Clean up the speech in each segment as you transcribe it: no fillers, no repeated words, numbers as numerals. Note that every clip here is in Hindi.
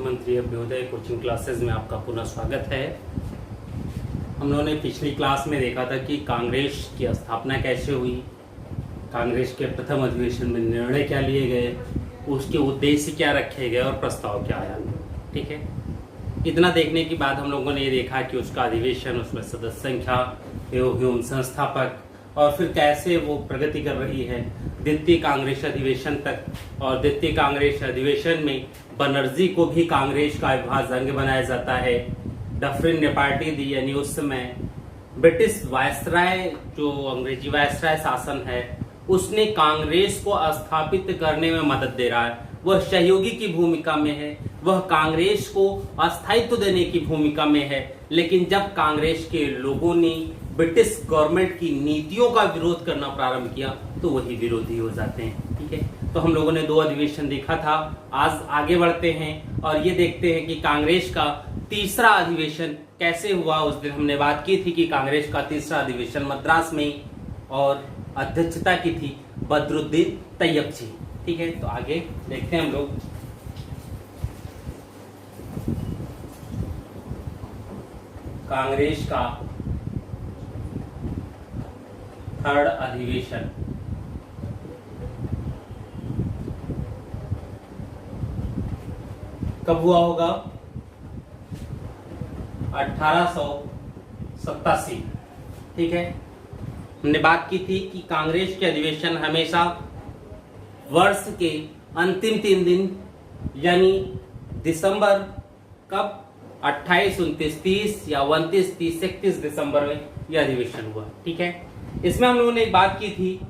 मुख्यमंत्री अभ्युदय कोचिंग क्लासेस में आपका पुनः स्वागत है। हम लोगों ने पिछली क्लास में देखा था कि कांग्रेस की स्थापना कैसे हुई, कांग्रेस के प्रथम अधिवेशन में निर्णय क्या लिए गए, उसके उद्देश्य क्या रखे गए और प्रस्ताव क्या आया। ठीक है, इतना देखने के बाद हम लोगों ने ये देखा कि उसका अधिवेशन, उसमें सदस्य संख्या एवं संस्थापक और फिर कैसे वो प्रगति कर रही है द्वितीय कांग्रेस अधिवेशन तक। और द्वितीय कांग्रेस अधिवेशन में बनर्जी को भी कांग्रेस का अविभाज्य अंग बनाया जाता है। डफरिन ने पार्टी दी, यानी उस समय ब्रिटिश वायसराय, जो अंग्रेजी वायसराय शासन है, उसने कांग्रेस को स्थापित करने में मदद दे रहा है। वह सहयोगी की भूमिका में है, वह कांग्रेस को अस्थायित्व देने की भूमिका में है। लेकिन जब कांग्रेस के लोगों ने ब्रिटिश गवर्नमेंट की नीतियों का विरोध करना प्रारंभ किया तो वही विरोधी हो जाते हैं। ठीक है, तो हम लोगों ने 2 अधिवेशन देखा था। आज आगे बढ़ते हैं और ये देखते हैं कि कांग्रेस का तीसरा अधिवेशन कैसे हुआ। उस दिन हमने बात की थी कि कांग्रेस का तीसरा अधिवेशन मद्रास में, और अध्यक्षता की थी बदरुद्दीन तैयब जी। ठीक है, तो आगे देखते हैं हम लोग। कांग्रेस का थर्ड अधिवेशन कब हुआ होगा? 1887। ठीक है, हमने बात की थी कि कांग्रेस के अधिवेशन हमेशा वर्ष के अंतिम 3 दिन, यानी दिसंबर कब 28, 29, 30 या 29, 30, 31 दिसंबर में यह अधिवेशन हुआ। ठीक है, इसमें हम लोगों ने एक बात की थी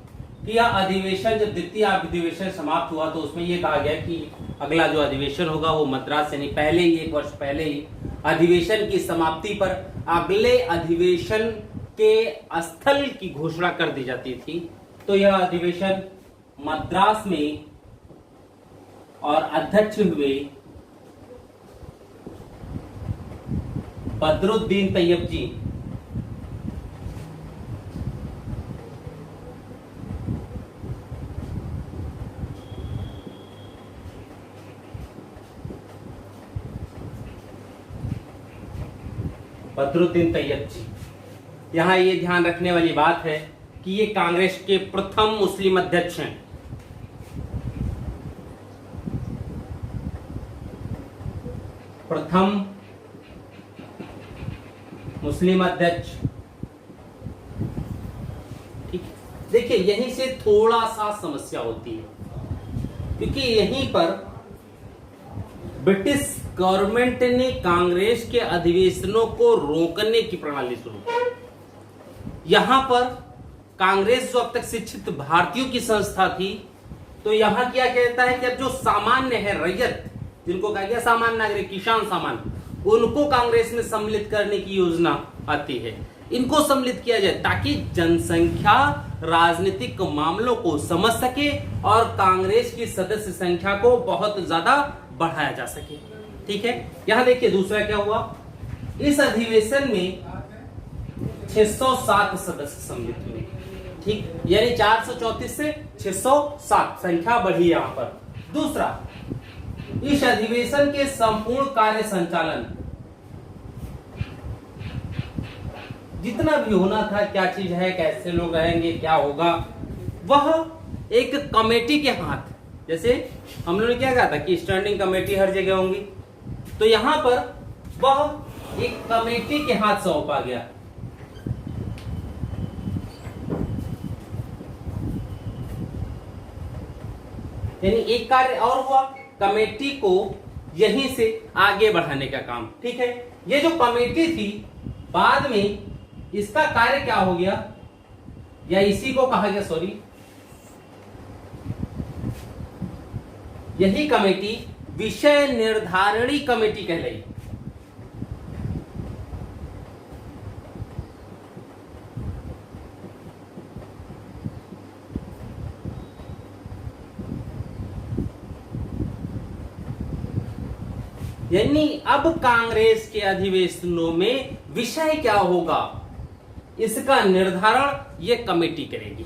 कि यह अधिवेशन, जब द्वितीय अधिवेशन समाप्त हुआ तो उसमें यह कहा गया कि अगला जो अधिवेशन होगा वो मद्रास, यानी पहले ही 1 वर्ष पहले ही अधिवेशन की समाप्ति पर अगले अधिवेशन के स्थल की घोषणा कर दी जाती थी। तो यह अधिवेशन मद्रास में, और अध्यक्ष हुए बदरुद्दीन तैयब जी। बदरुद्दीन तैयब जी, यहां ये ध्यान रखने वाली बात है कि ये कांग्रेस के प्रथम मुस्लिम अध्यक्ष हैं। प्रथम मुस्लिम अध्यक्ष। ठीक, देखिए यहीं से थोड़ा सा समस्या होती है, क्योंकि यहीं पर ब्रिटिश गवर्नमेंट ने कांग्रेस के अधिवेशनों को रोकने की प्रणाली शुरू की। यहां पर कांग्रेस, जो अब तक शिक्षित भारतीयों की संस्था थी, तो यहां क्या कहता है कि अब जो सामान्य है, रैयत, जिनको कहा गया सामान्य नागरिक, किसान सामान्य, उनको कांग्रेस में सम्मिलित करने की योजना आती है। इनको सम्मिलित किया जाए ताकि जनसंख्या राजनीतिक मामलों को समझ सके और कांग्रेस की सदस्य संख्या को बहुत ज्यादा बढ़ाया जा सके। ठीक है, यहां देखिए दूसरा क्या हुआ। इस अधिवेशन में 607 सदस्य सम्मिलित हुए। ठीक, यानी 434 से 607 संख्या बढ़ी यहां पर। दूसरा, इस अधिवेशन के संपूर्ण कार्य संचालन, जितना भी होना था, क्या चीज है, कैसे लोग रहेंगे, क्या होगा, वह एक कमेटी के हाथ, जैसे हम लोगों ने क्या कहा था कि स्टैंडिंग कमेटी हर जगह होंगी, तो यहां पर वह एक कमेटी के हाथ सौंपा गया। यानी एक कार्य और हुआ, कमेटी को यहीं से आगे बढ़ाने का काम। ठीक है, ये जो कमेटी थी, बाद में इसका कार्य क्या हो गया, या इसी को कहा गया, सॉरी, यही कमेटी विषय निर्धारणी कमेटी कहलाई। यानी अब कांग्रेस के अधिवेशनों में विषय क्या होगा, इसका निर्धारण ये कमेटी करेगी।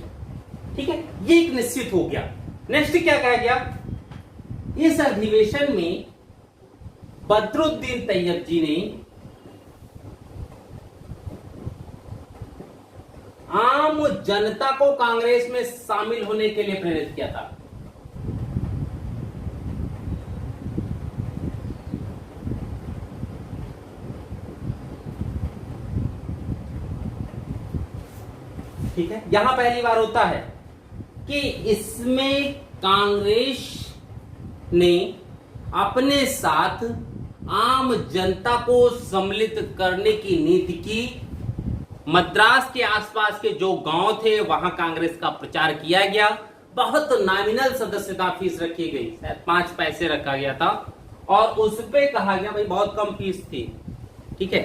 ठीक है, ये एक निश्चित हो गया। नेक्स्ट क्या कहा गया, इस अधिवेशन में बदरुद्दीन तैयब जी ने आम जनता को कांग्रेस में शामिल होने के लिए प्रेरित किया था। ठीक है, यहां पहली बार होता है कि इसमें कांग्रेस ने अपने साथ आम जनता को सम्मिलित करने की नीति की। मद्रास के आसपास के जो गांव थे वहां कांग्रेस का प्रचार किया गया। बहुत नॉमिनल सदस्यता फीस रखी गई, शायद 5 पैसे रखा गया था, और उस पे कहा गया भाई बहुत कम फीस थी। ठीक है,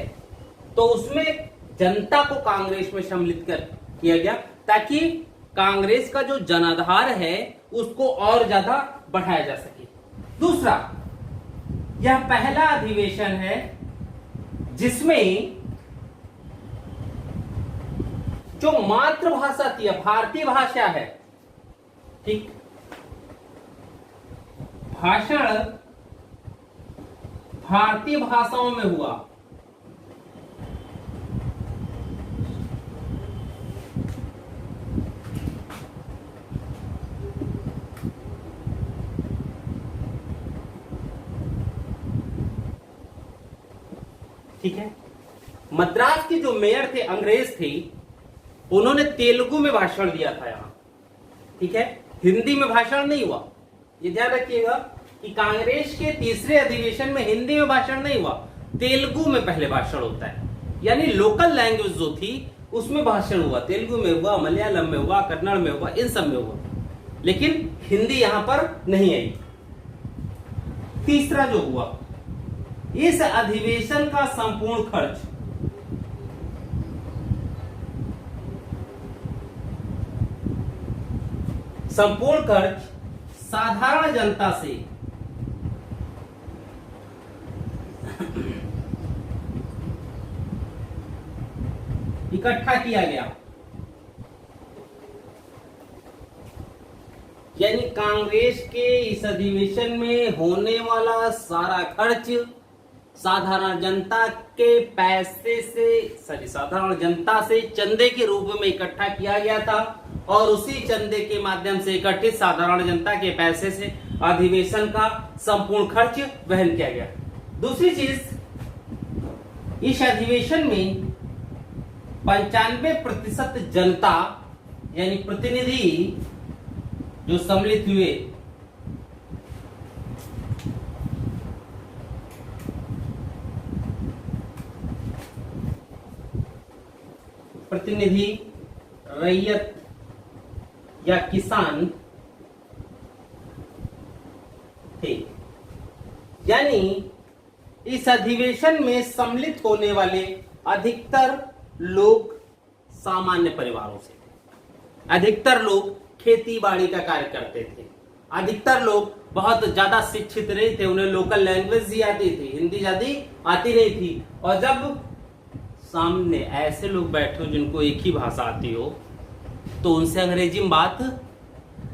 तो उसमें जनता को कांग्रेस में सम्मिलित कर किया गया ताकि कांग्रेस का जो जनाधार है उसको और ज्यादा बढ़ाया जा सके। दूसरा, यह पहला अधिवेशन है जिसमें जो मातृभाषा थी, भारतीय भाषा है, ठीक, भाषण भारतीय भाषाओं में हुआ। ठीक है, मद्रास के जो मेयर थे, अंग्रेज थे, उन्होंने तेलुगु में भाषण दिया था यहां। ठीक है, हिंदी में भाषण नहीं हुआ। ये ध्यान रखिएगा कि कांग्रेस के तीसरे अधिवेशन में हिंदी में भाषण नहीं हुआ, तेलुगु में पहले भाषण होता है। यानी लोकल लैंग्वेज जो थी उसमें भाषण हुआ, तेलुगु में हुआ, मलयालम में हुआ, कन्नड़ में हुआ, इन सब में हुआ, लेकिन हिंदी यहां पर नहीं आई। तीसरा जो हुआ, इस अधिवेशन का संपूर्ण खर्च साधारण जनता से इकट्ठा किया गया। यानी कांग्रेस के इस अधिवेशन में होने वाला सारा खर्च साधारण जनता के पैसे से साधारण जनता से चंदे के रूप में इकट्ठा किया गया था, और उसी चंदे के माध्यम से इकट्ठित साधारण जनता के पैसे से अधिवेशन का संपूर्ण खर्च वहन किया गया। दूसरी चीज, इस अधिवेशन में 95% जनता यानी प्रतिनिधि जो सम्मिलित हुए, प्रतिनिधि, रैयत या किसान थे। यानी इस अधिवेशन में सम्मिलित होने वाले अधिकतर लोग सामान्य परिवारों से थे, अधिकतर लोग खेती बाड़ी का कार्य करते थे, अधिकतर लोग बहुत ज्यादा शिक्षित नहीं थे, उन्हें लोकल लैंग्वेज ही आती थी, हिंदी ज्यादा आती नहीं थी। और जब सामने ऐसे लोग बैठे हो जिनको एक ही भाषा आती हो, तो उनसे अंग्रेजी में बात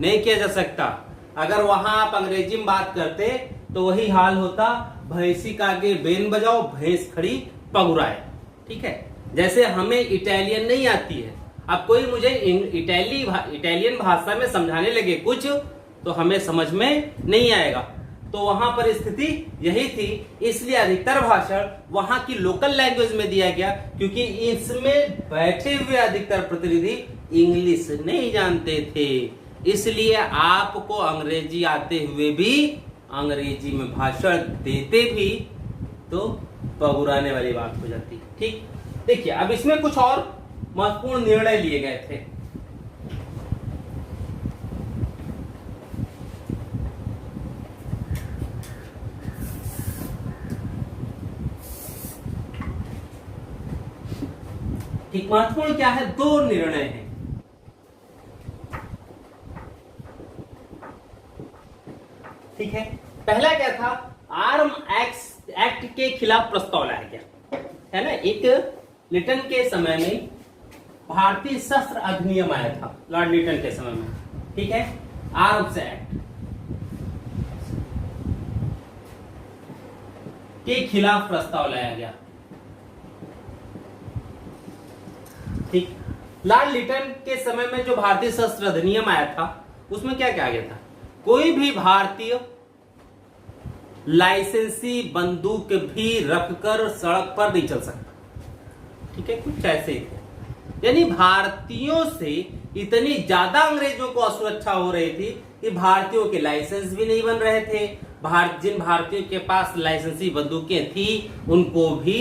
नहीं किया जा सकता। अगर वहां आप अंग्रेजी में बात करते तो वही हाल होता, भैंसी का आगे बेन बजाओ, भैंस खड़ी पगुराए। ठीक है, जैसे हमें इटालियन नहीं आती है, अब कोई मुझे इटालियन भाषा में समझाने लगे कुछ, तो हमें समझ में नहीं आएगा। तो वहां पर स्थिति यही थी, इसलिए अधिकतर भाषण वहां की लोकल लैंग्वेज में दिया गया, क्योंकि इसमें बैठे हुए अधिकतर प्रतिनिधि इंग्लिश नहीं जानते थे। इसलिए आपको अंग्रेजी आते हुए भी अंग्रेजी में भाषण देते भी तो पगुराने वाली बात हो जाती। ठीक, देखिए अब इसमें कुछ और महत्वपूर्ण निर्णय लिए गए थे। ठीक, महत्वपूर्ण क्या है? 2 निर्णय हैं। ठीक है, पहला क्या था? आर्म एक्ट के खिलाफ प्रस्ताव लाया गया, है ना। एक लिटन के समय में भारतीय शस्त्र अधिनियम आया था, लॉर्ड लिटन के समय में। ठीक है, आर्म्स एक्ट। के खिलाफ प्रस्ताव लाया गया। ठीक, लॉर्ड लिटन के समय में जो भारतीय सशस्त्र अधिनियम आया था उसमें क्या क्या आ गया था, कोई भी भारतीय लाइसेंसी बंदूक भी रखकर सड़क पर नहीं चल सकता। ठीक है, कुछ ऐसे ही थे। यानी भारतीयों से इतनी ज्यादा अंग्रेजों को असुरक्षा हो रही थी कि भारतीयों के लाइसेंस भी नहीं बन रहे थे। जिन भारतीयों के पास लाइसेंसी बंदूकें थी उनको भी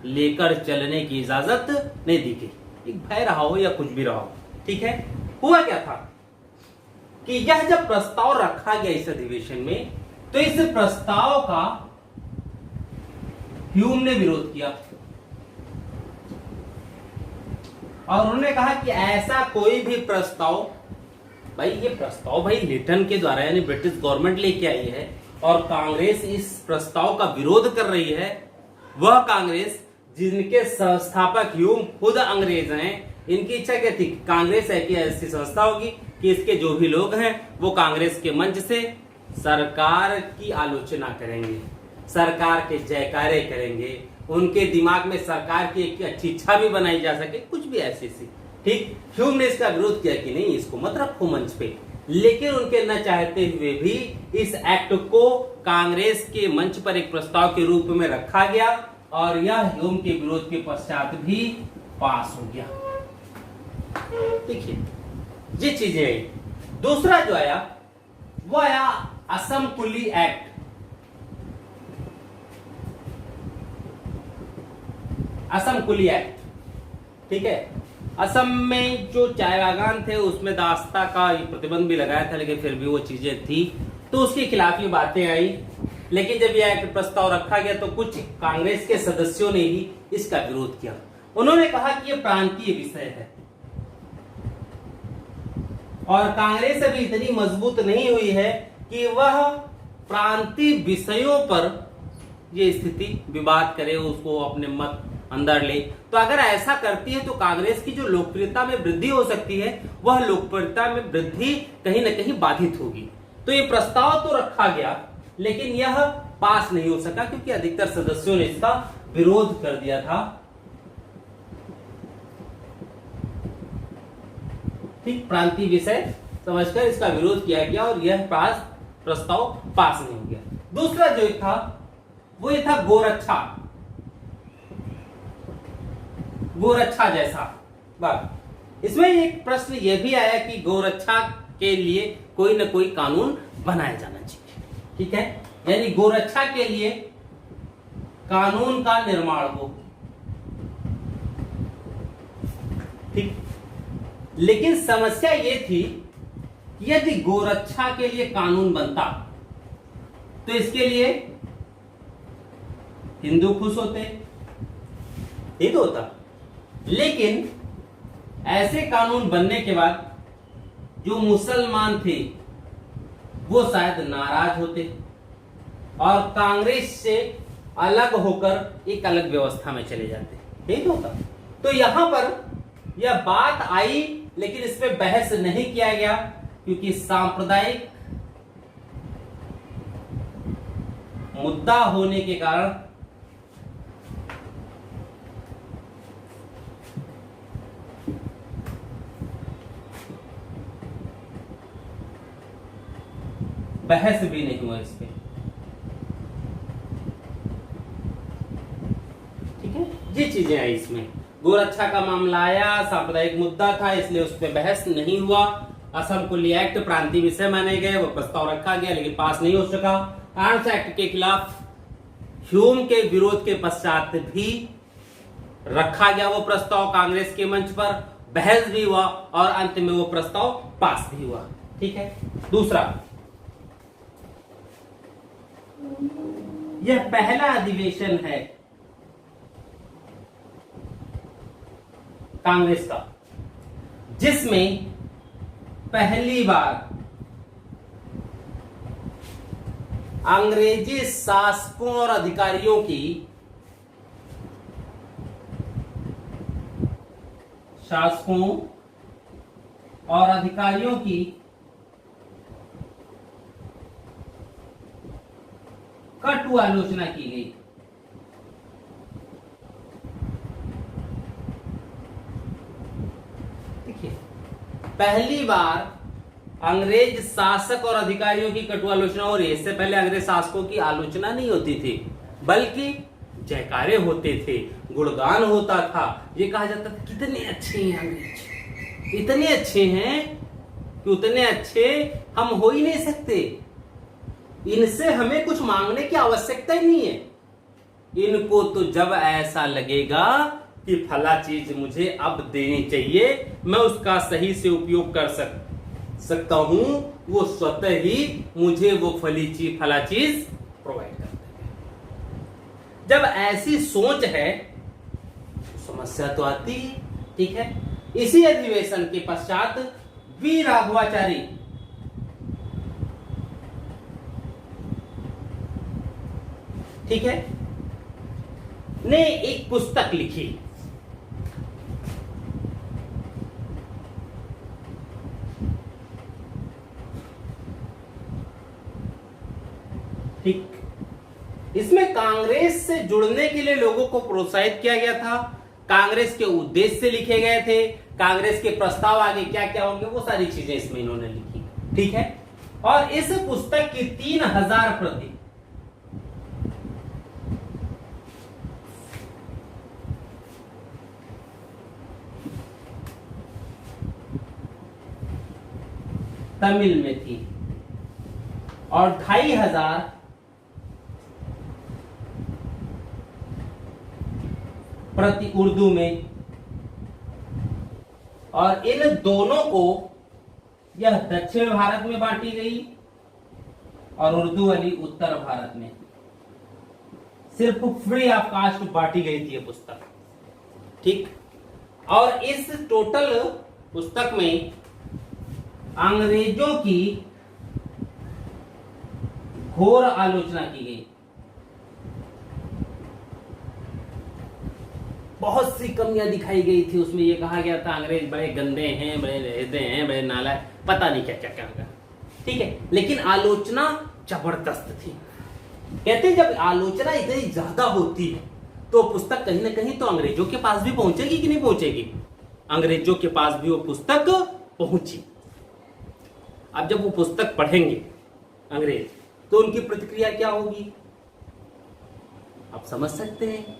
लेकर चलने की इजाजत नहीं दी गई। एक भय रहा हो या कुछ भी रहा हो। ठीक है, हुआ क्या था कि यह जब प्रस्ताव रखा गया इस अधिवेशन में, तो इस प्रस्ताव का ह्यूम ने विरोध किया और उन्होंने कहा कि ऐसा कोई भी प्रस्ताव, भाई ये प्रस्ताव भाई लिटन के द्वारा यानी ब्रिटिश गवर्नमेंट लेके आई है और कांग्रेस इस प्रस्ताव का विरोध कर रही है। वह कांग्रेस जिनके संस्थापक ह्यूम खुद अंग्रेज हैं, इनकी इच्छा क्या थी, कांग्रेस ऐसी संस्था होगी कि इसके जो भी लोग हैं वो कांग्रेस के मंच से सरकार की आलोचना करेंगे, सरकार के जयकारे करेंगे, उनके दिमाग में सरकार की एक अच्छी इच्छा भी बनाई जा सके, कुछ भी ऐसी सी। ठीक, ह्यूम ने इसका विरोध किया कि नहीं इसको मत रखो मंच पे, लेकिन उनके न चाहते हुए भी इस एक्ट को कांग्रेस के मंच पर एक प्रस्ताव के रूप में रखा गया और यह ह्यूम के विरोध के पश्चात भी पास हो गया। देखिए ये चीजें आई। दूसरा जो आया वो आया असम कुली एक्ट। असम कुली एक्ट, ठीक है, असम में जो चाय बागान थे उसमें दास्ता का प्रतिबंध भी लगाया था, लेकिन फिर भी वो चीजें थी तो उसके खिलाफ ये बातें आई। लेकिन जब यह एक्ट प्रस्ताव रखा गया तो कुछ कांग्रेस के सदस्यों ने ही इसका विरोध किया। उन्होंने कहा कि यह प्रांतीय विषय है और कांग्रेस अभी इतनी मजबूत नहीं हुई है कि वह प्रांतीय विषयों पर ये स्थिति विवाद करे, उसको अपने मत अंदर ले। तो अगर ऐसा करती है तो कांग्रेस की जो लोकप्रियता में वृद्धि हो सकती है वह लोकप्रियता में वृद्धि कहीं न कहीं बाधित होगी। तो ये प्रस्ताव तो रखा गया लेकिन यह पास नहीं हो सका क्योंकि अधिकतर सदस्यों ने इसका विरोध कर दिया था। ठीक, प्रांतीय विषय समझकर इसका विरोध किया गया और यह प्रस्ताव पास नहीं हो गया। दूसरा जो था वो ये था गोरक्षा। गोरक्षा जैसा बात, इसमें एक प्रश्न यह भी आया कि गोरक्षा के लिए कोई न कोई कानून बनाया जाना चाहिए। ठीक है, यानी गोरक्षा के लिए कानून का निर्माण हो। ठीक, लेकिन समस्या ये थी कि यदि गोरक्षा के लिए कानून बनता तो इसके लिए हिंदू खुश होते, ये तो होता। लेकिन ऐसे कानून बनने के बाद जो मुसलमान थे वो शायद नाराज होते और कांग्रेस से अलग होकर एक अलग व्यवस्था में चले जाते, ठीक होता। तो यहां पर यह बात आई लेकिन इस पे बहस नहीं किया गया क्योंकि सांप्रदायिक मुद्दा होने के कारण बहस भी नहीं हुआ इस पे। ठीक है, ये चीजें आई इसमें। गोरक्षा का मामला आया, सांप्रदायिक मुद्दा था इसलिए उस पर बहस नहीं हुआ। असम कुली एक्ट प्रांतीय विषय माने गए, वो प्रस्ताव रखा गया लेकिन पास नहीं हो सका। आर्म्स एक्ट के खिलाफ ह्यूम के विरोध के पश्चात भी रखा गया वो प्रस्ताव कांग्रेस के मंच पर, बहस भी हुआ और अंत में वो प्रस्ताव पास भी हुआ। ठीक है, दूसरा, यह पहला अधिवेशन है कांग्रेस का जिसमें पहली बार अंग्रेजी शासकों और अधिकारियों की कटु आलोचना की गई। पहली बार अंग्रेज शासक और अधिकारियों की कटु आलोचना हो रही है। इससे पहले अंग्रेज शासकों की आलोचना नहीं होती थी, बल्कि जयकारे होते थे, गुणगान होता था। ये कहा जाता था कितने अच्छे हैं अंग्रेज, इतने अच्छे हैं कि उतने अच्छे हम हो ही नहीं सकते, इनसे हमें कुछ मांगने की आवश्यकता ही नहीं है। इनको तो जब ऐसा लगेगा कि फला चीज मुझे अब देनी चाहिए, मैं उसका सही से उपयोग कर सकता हूं, वो स्वतः ही मुझे वो फला चीज प्रोवाइड कर देंगे। जब ऐसी सोच है तो समस्या तो आती है। ठीक है, इसी अधिवेशन के पश्चात वी राघवाचारी ठीक है ने एक पुस्तक लिखी, ठीक। इसमें कांग्रेस से जुड़ने के लिए लोगों को प्रोत्साहित किया गया था, कांग्रेस के उद्देश्य लिखे गए थे, कांग्रेस के प्रस्ताव आगे क्या क्या होंगे वो सारी चीजें इसमें इन्होंने लिखी। ठीक है, और इस पुस्तक की 3000 प्रति तमिल में थी और 2500 प्रति उर्दू में, और इन दोनों को यह दक्षिण भारत में बांटी गई और उर्दू वाली उत्तर भारत में। सिर्फ फ्री ऑफ कास्ट बांटी गई थी ये पुस्तक। ठीक, और इस टोटल पुस्तक में अंग्रेजों की घोर आलोचना की गई। बहुत सी कमियां दिखाई गई थी उसमें। यह कहा गया था अंग्रेज बड़े गंदे हैं, बड़े रहते हैं, बड़े नालायक, पता नहीं क्या क्या क्या। ठीक है, लेकिन आलोचना जबरदस्त थी। कहते जब आलोचना इतनी ज्यादा होती है तो पुस्तक कहीं ना कहीं तो अंग्रेजों के पास भी पहुंचेगी कि नहीं पहुंचेगी? अंग्रेजों के पास भी वो पुस्तक पहुंची। अब जब वो पुस्तक पढ़ेंगे अंग्रेज तो उनकी प्रतिक्रिया क्या होगी आप समझ सकते हैं।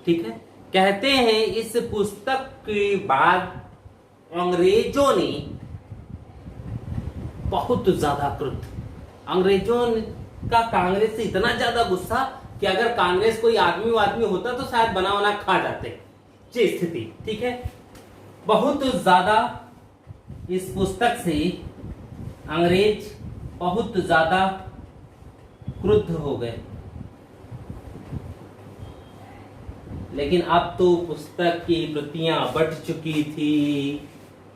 ठीक है, कहते हैं इस पुस्तक के बाद अंग्रेजों ने बहुत ज्यादा क्रुद्ध, अंग्रेजों का कांग्रेस से इतना ज्यादा गुस्सा कि अगर कांग्रेस कोई आदमी होता तो शायद बना बना खा जाते, ये स्थिति। ठीक है, बहुत ज्यादा इस पुस्तक से अंग्रेज बहुत ज्यादा क्रुद्ध हो गए। लेकिन अब तो पुस्तक की प्रतियां बंट चुकी थी,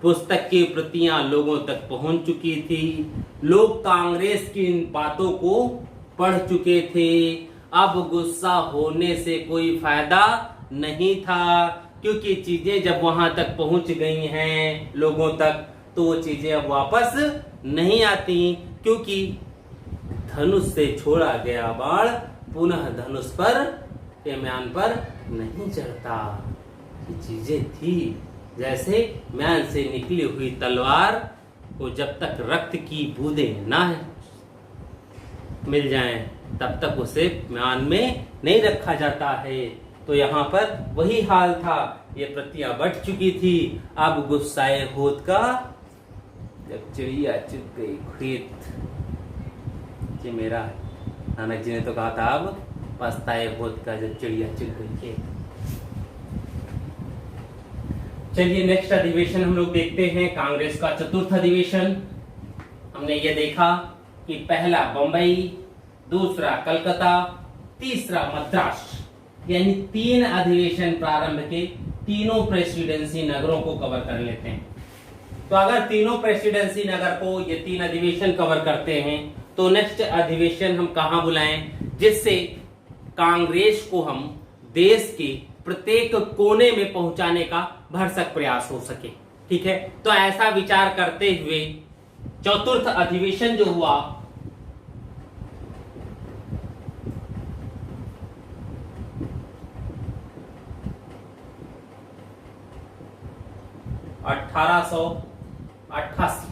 पुस्तक की प्रतियां लोगों तक पहुंच चुकी थी, लोग कांग्रेस की इन बातों को पढ़ चुके थे। अब गुस्सा होने से कोई फायदा नहीं था, क्योंकि चीजें जब वहां तक पहुंच गई हैं लोगों तक तो वो चीजें अब वापस नहीं आती, क्योंकि धनुष से छोड़ा गया बाण पुनः धनुष पर के म्यान पर नहीं चढ़ता। ये चीजें थी जैसे म्यान से निकली हुई तलवार को जब तक रक्त की बूंदें ना मिल जाएं तब तक उसे म्यान में नहीं रखा जाता है। तो यहाँ पर वही हाल था, ये प्रतियां बट चुकी थी। अब गुस्साए होत का जब चिड़िया चुग गई खेत, ये मेरा नानक जी ने तो कहा था, अब पछताए होत का जब चिड़िया चुग गई खेत। चलिए नेक्स्ट अधिवेशन हम लोग देखते हैं, कांग्रेस का चतुर्थ अधिवेशन। हमने ये देखा कि पहला बंबई, दूसरा कलकत्ता, तीसरा मद्रास, यानी 3 अधिवेशन प्रारंभ के तीनों प्रेसिडेंसी नगरों को कवर कर लेते हैं। तो अगर तीनों प्रेसिडेंसी नगर को ये 3 अधिवेशन कवर करते हैं तो नेक्स्ट अधिवेशन हम कहां बुलाएं, जिससे कांग्रेस को हम देश के प्रत्येक कोने में पहुंचाने का भरसक प्रयास हो सके। ठीक है, तो ऐसा विचार करते हुए चतुर्थ अधिवेशन जो हुआ 1858 88।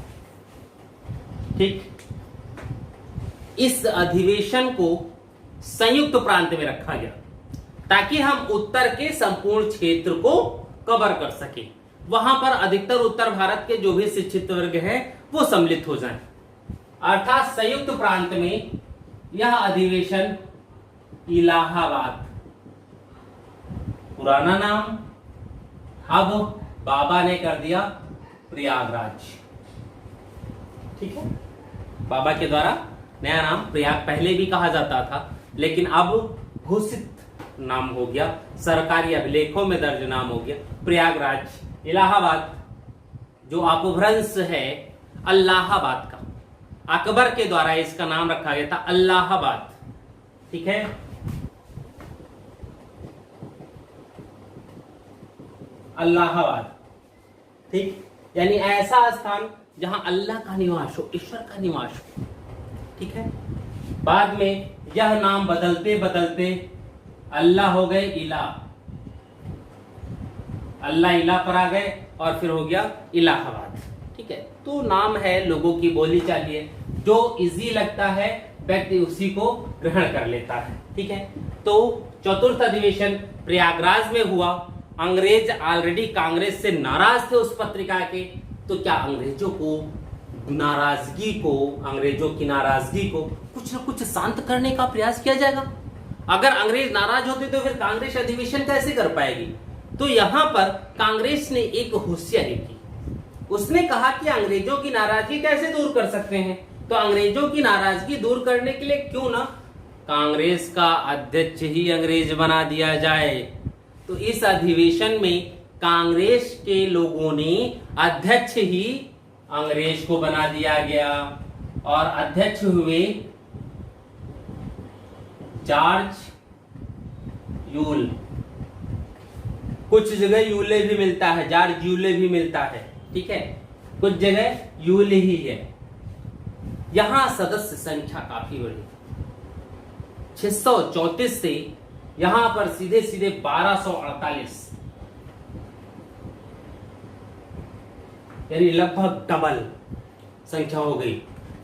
ठीक, इस अधिवेशन को संयुक्त प्रांत में रखा गया ताकि हम उत्तर के संपूर्ण क्षेत्र को कवर कर सके, वहां पर अधिकतर उत्तर भारत के जो भी शिक्षित वर्ग हैं वो सम्मिलित हो जाएं। अर्थात संयुक्त प्रांत में यह अधिवेशन इलाहाबाद, पुराना नाम अब बाबा ने कर दिया प्रयागराज। ठीक है, बाबा के द्वारा नया नाम प्रयाग पहले भी कहा जाता था, लेकिन अब घोषित नाम हो गया, सरकारी अभिलेखों में दर्ज नाम हो गया प्रयागराज। इलाहाबाद जो अपभ्रंश है अल्लाहाबाद का, अकबर के द्वारा इसका नाम रखा गया था अल्लाहाबाद। ठीक है, अल्लाहाबाद। ठीक, यानी ऐसा स्थान जहां अल्लाह का निवास हो, ईश्वर का निवास हो। ठीक है, बाद में यह नाम बदलते बदलते अल्लाह हो गए इला, अल्लाह इला पर आ गए और फिर हो गया इलाहाबाद। ठीक है, तो नाम है, लोगों की बोली चाली है, जो इजी लगता है व्यक्ति उसी को ग्रहण कर लेता है। ठीक है, तो चतुर्थ अधिवेशन प्रयागराज में हुआ। अंग्रेज ऑलरेडी कांग्रेस से नाराज थे उस पत्रिका के, तो क्या अंग्रेजों की नाराजगी को कुछ न कुछ शांत करने का प्रयास किया जाएगा। अगर अंग्रेज नाराज होते तो फिर कांग्रेस अधिवेशन कैसे कर पाएगी। तो यहां पर कांग्रेस ने एक होशियारी की, उसने कहा कि अंग्रेजों की नाराजगी कैसे दूर कर सकते हैं, तो अंग्रेजों की नाराजगी दूर करने के लिए क्यों ना कांग्रेस का अध्यक्ष ही अंग्रेज बना दिया जाए। तो इस अधिवेशन में कांग्रेस के लोगों ने अध्यक्ष ही अंग्रेज को बना दिया गया और अध्यक्ष हुए जॉर्ज यूल। कुछ जगह यूले भी मिलता है, जॉर्ज यूले भी मिलता है। ठीक है, कुछ जगह यूल ही है। यहां सदस्य संख्या काफी बड़ी, 634 से यहां पर सीधे सीधे 1248, यानी लगभग डबल संख्या हो गई।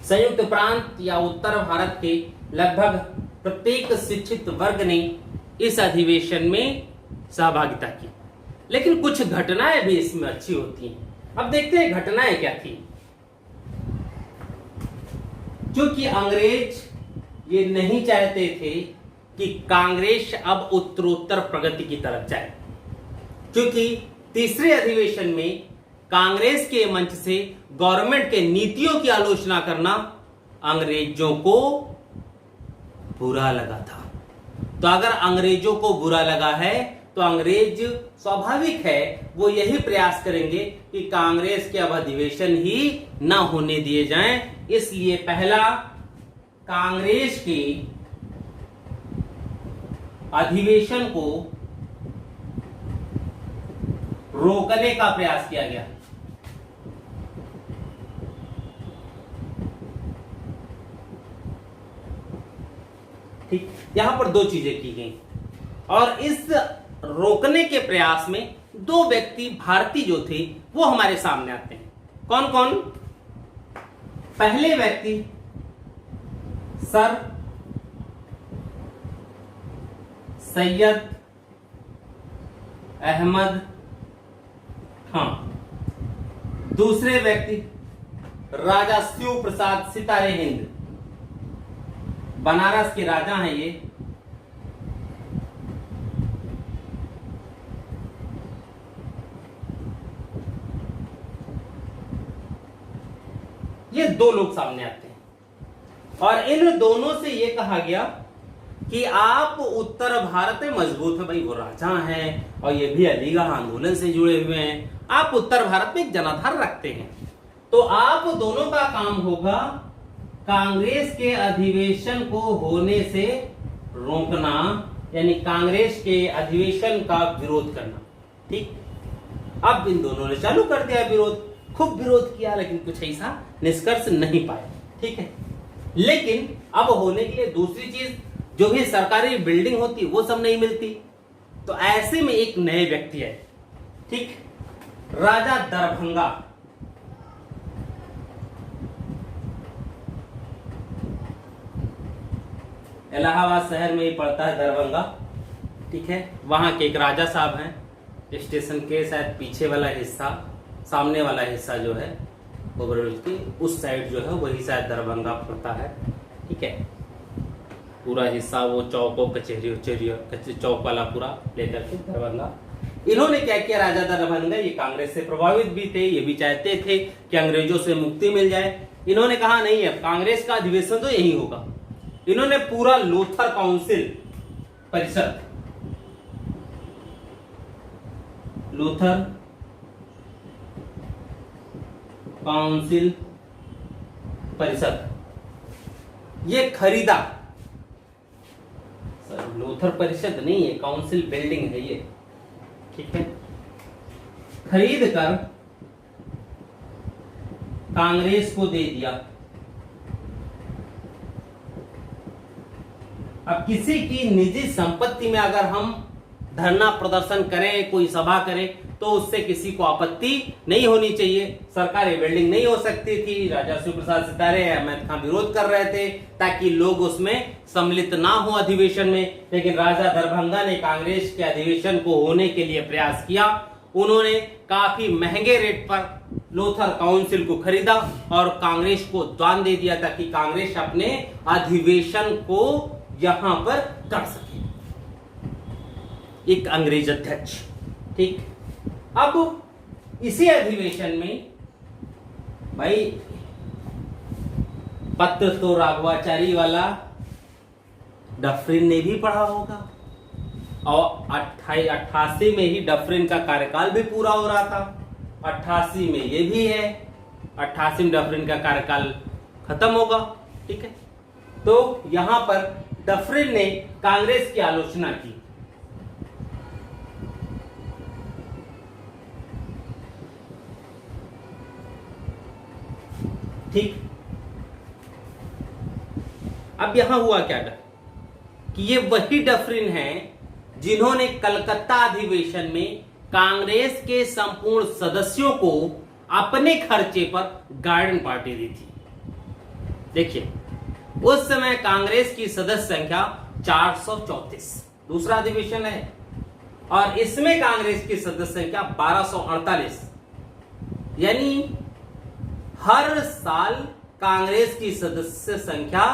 संयुक्त प्रांत या उत्तर भारत के लगभग प्रत्येक शिक्षित वर्ग ने इस अधिवेशन में सहभागिता की। लेकिन कुछ घटनाएं भी इसमें अच्छी होती हैं। अब देखते हैं घटनाएं क्या थी। क्योंकि अंग्रेज ये नहीं चाहते थे कि कांग्रेस अब उत्तरोत्तर प्रगति की तरफ जाए, क्योंकि तीसरे अधिवेशन में कांग्रेस के मंच से गवर्नमेंट के नीतियों की आलोचना करना अंग्रेजों को बुरा लगा था। तो अगर अंग्रेजों को बुरा लगा है तो अंग्रेज स्वाभाविक है वो यही प्रयास करेंगे कि कांग्रेस के अब अधिवेशन ही ना होने दिए जाएं। इसलिए पहला कांग्रेस के अधिवेशन को रोकने का प्रयास किया गया। ठीक, यहां पर दो चीजें की गई और इस रोकने के प्रयास में दो व्यक्ति भारतीय जो थे वो हमारे सामने आते हैं। कौन कौन? पहले व्यक्ति सर सैयद अहमद खान, दूसरे व्यक्ति राजा शिव प्रसाद सितारे हिंद, बनारस के राजा हैं ये दो लोग सामने आते हैं और इन दोनों से ये कहा गया कि आप उत्तर भारत में मजबूत है, भाई वो राजा हैं और ये भी अलीगढ़ आंदोलन से जुड़े हुए हैं, आप उत्तर भारत में एक जनाधार रखते हैं, तो आप दोनों का काम होगा कांग्रेस के अधिवेशन को होने से रोकना, यानी कांग्रेस के अधिवेशन का विरोध करना। ठीक, अब इन दोनों ने चालू कर दिया विरोध, खूब विरोध किया, लेकिन कुछ ऐसा निष्कर्ष नहीं पाए। ठीक है, लेकिन अब होने के लिए दूसरी चीज, जो भी सरकारी बिल्डिंग होती वो सब नहीं मिलती, तो ऐसे में एक नए व्यक्ति है। ठीक, राजा दरभंगा, इलाहाबाद शहर में ही पड़ता है दरभंगा, ठीक है। वहाँ के एक राजा साहब हैं, स्टेशन के शायद पीछे वाला हिस्सा, सामने वाला हिस्सा जो है ओवरब्रिज की उस साइड जो है वही शायद दरभंगा पड़ता है, ठीक है। पूरा हिस्सा वो चौकों कचहरी चौक वाला पूरा लेकर के दरभंगा। इन्होंने क्या किया, राजा दरभंगा ये कांग्रेस से प्रभावित भी थे, ये भी चाहते थे कि अंग्रेजों से मुक्ति मिल जाए। इन्होंने कहा नहीं है, कांग्रेस का अधिवेशन तो यही होगा। इन्होंने पूरा लोथर काउंसिल परिषद, लूथर काउंसिल परिषद ये खरीदा। सर लूथर परिषद नहीं है, काउंसिल बिल्डिंग है ये, ठीक है। खरीद कर कांग्रेस को दे दिया। अब किसी की निजी संपत्ति में अगर हम धरना प्रदर्शन करें, कोई सभा करें, तो उससे किसी को आपत्ति नहीं होनी चाहिए। सरकारी बिल्डिंग नहीं हो सकती थी, राजा शिव प्रसाद सितारे अहमद खान विरोध कर रहे थे ताकि लोग उसमें सम्मिलित ना हो अधिवेशन में। लेकिन राजा दरभंगा ने कांग्रेस के अधिवेशन को होने के लिए प्रयास किया। उन्होंने काफी महंगे रेट पर लोथर काउंसिल को खरीदा और कांग्रेस को दान दे दिया ताकि कांग्रेस अपने अधिवेशन को यहां पर कर सके, एक अंग्रेज अध्यक्ष, ठीक। अब इसी अधिवेशन में भाई पत्र तो राघवाचारी वाला डफरिन ने भी पढ़ा होगा और 88 में ही डफरिन का कार्यकाल भी पूरा हो रहा था। 88 में ये भी है, 88 में डफरिन का कार्यकाल खत्म होगा, ठीक है। तो यहां पर डफरिन ने कांग्रेस की आलोचना की। ठीक। अब यहां हुआ क्या कि ये वही डफरिन है जिन्होंने कलकत्ता अधिवेशन में कांग्रेस के संपूर्ण सदस्यों को अपने खर्चे पर गार्डन पार्टी दी थी। देखिए उस समय कांग्रेस की सदस्य संख्या 434, दूसरा अधिवेशन है, और इसमें कांग्रेस की सदस्य संख्या 1248, यानी हर साल कांग्रेस की सदस्य संख्या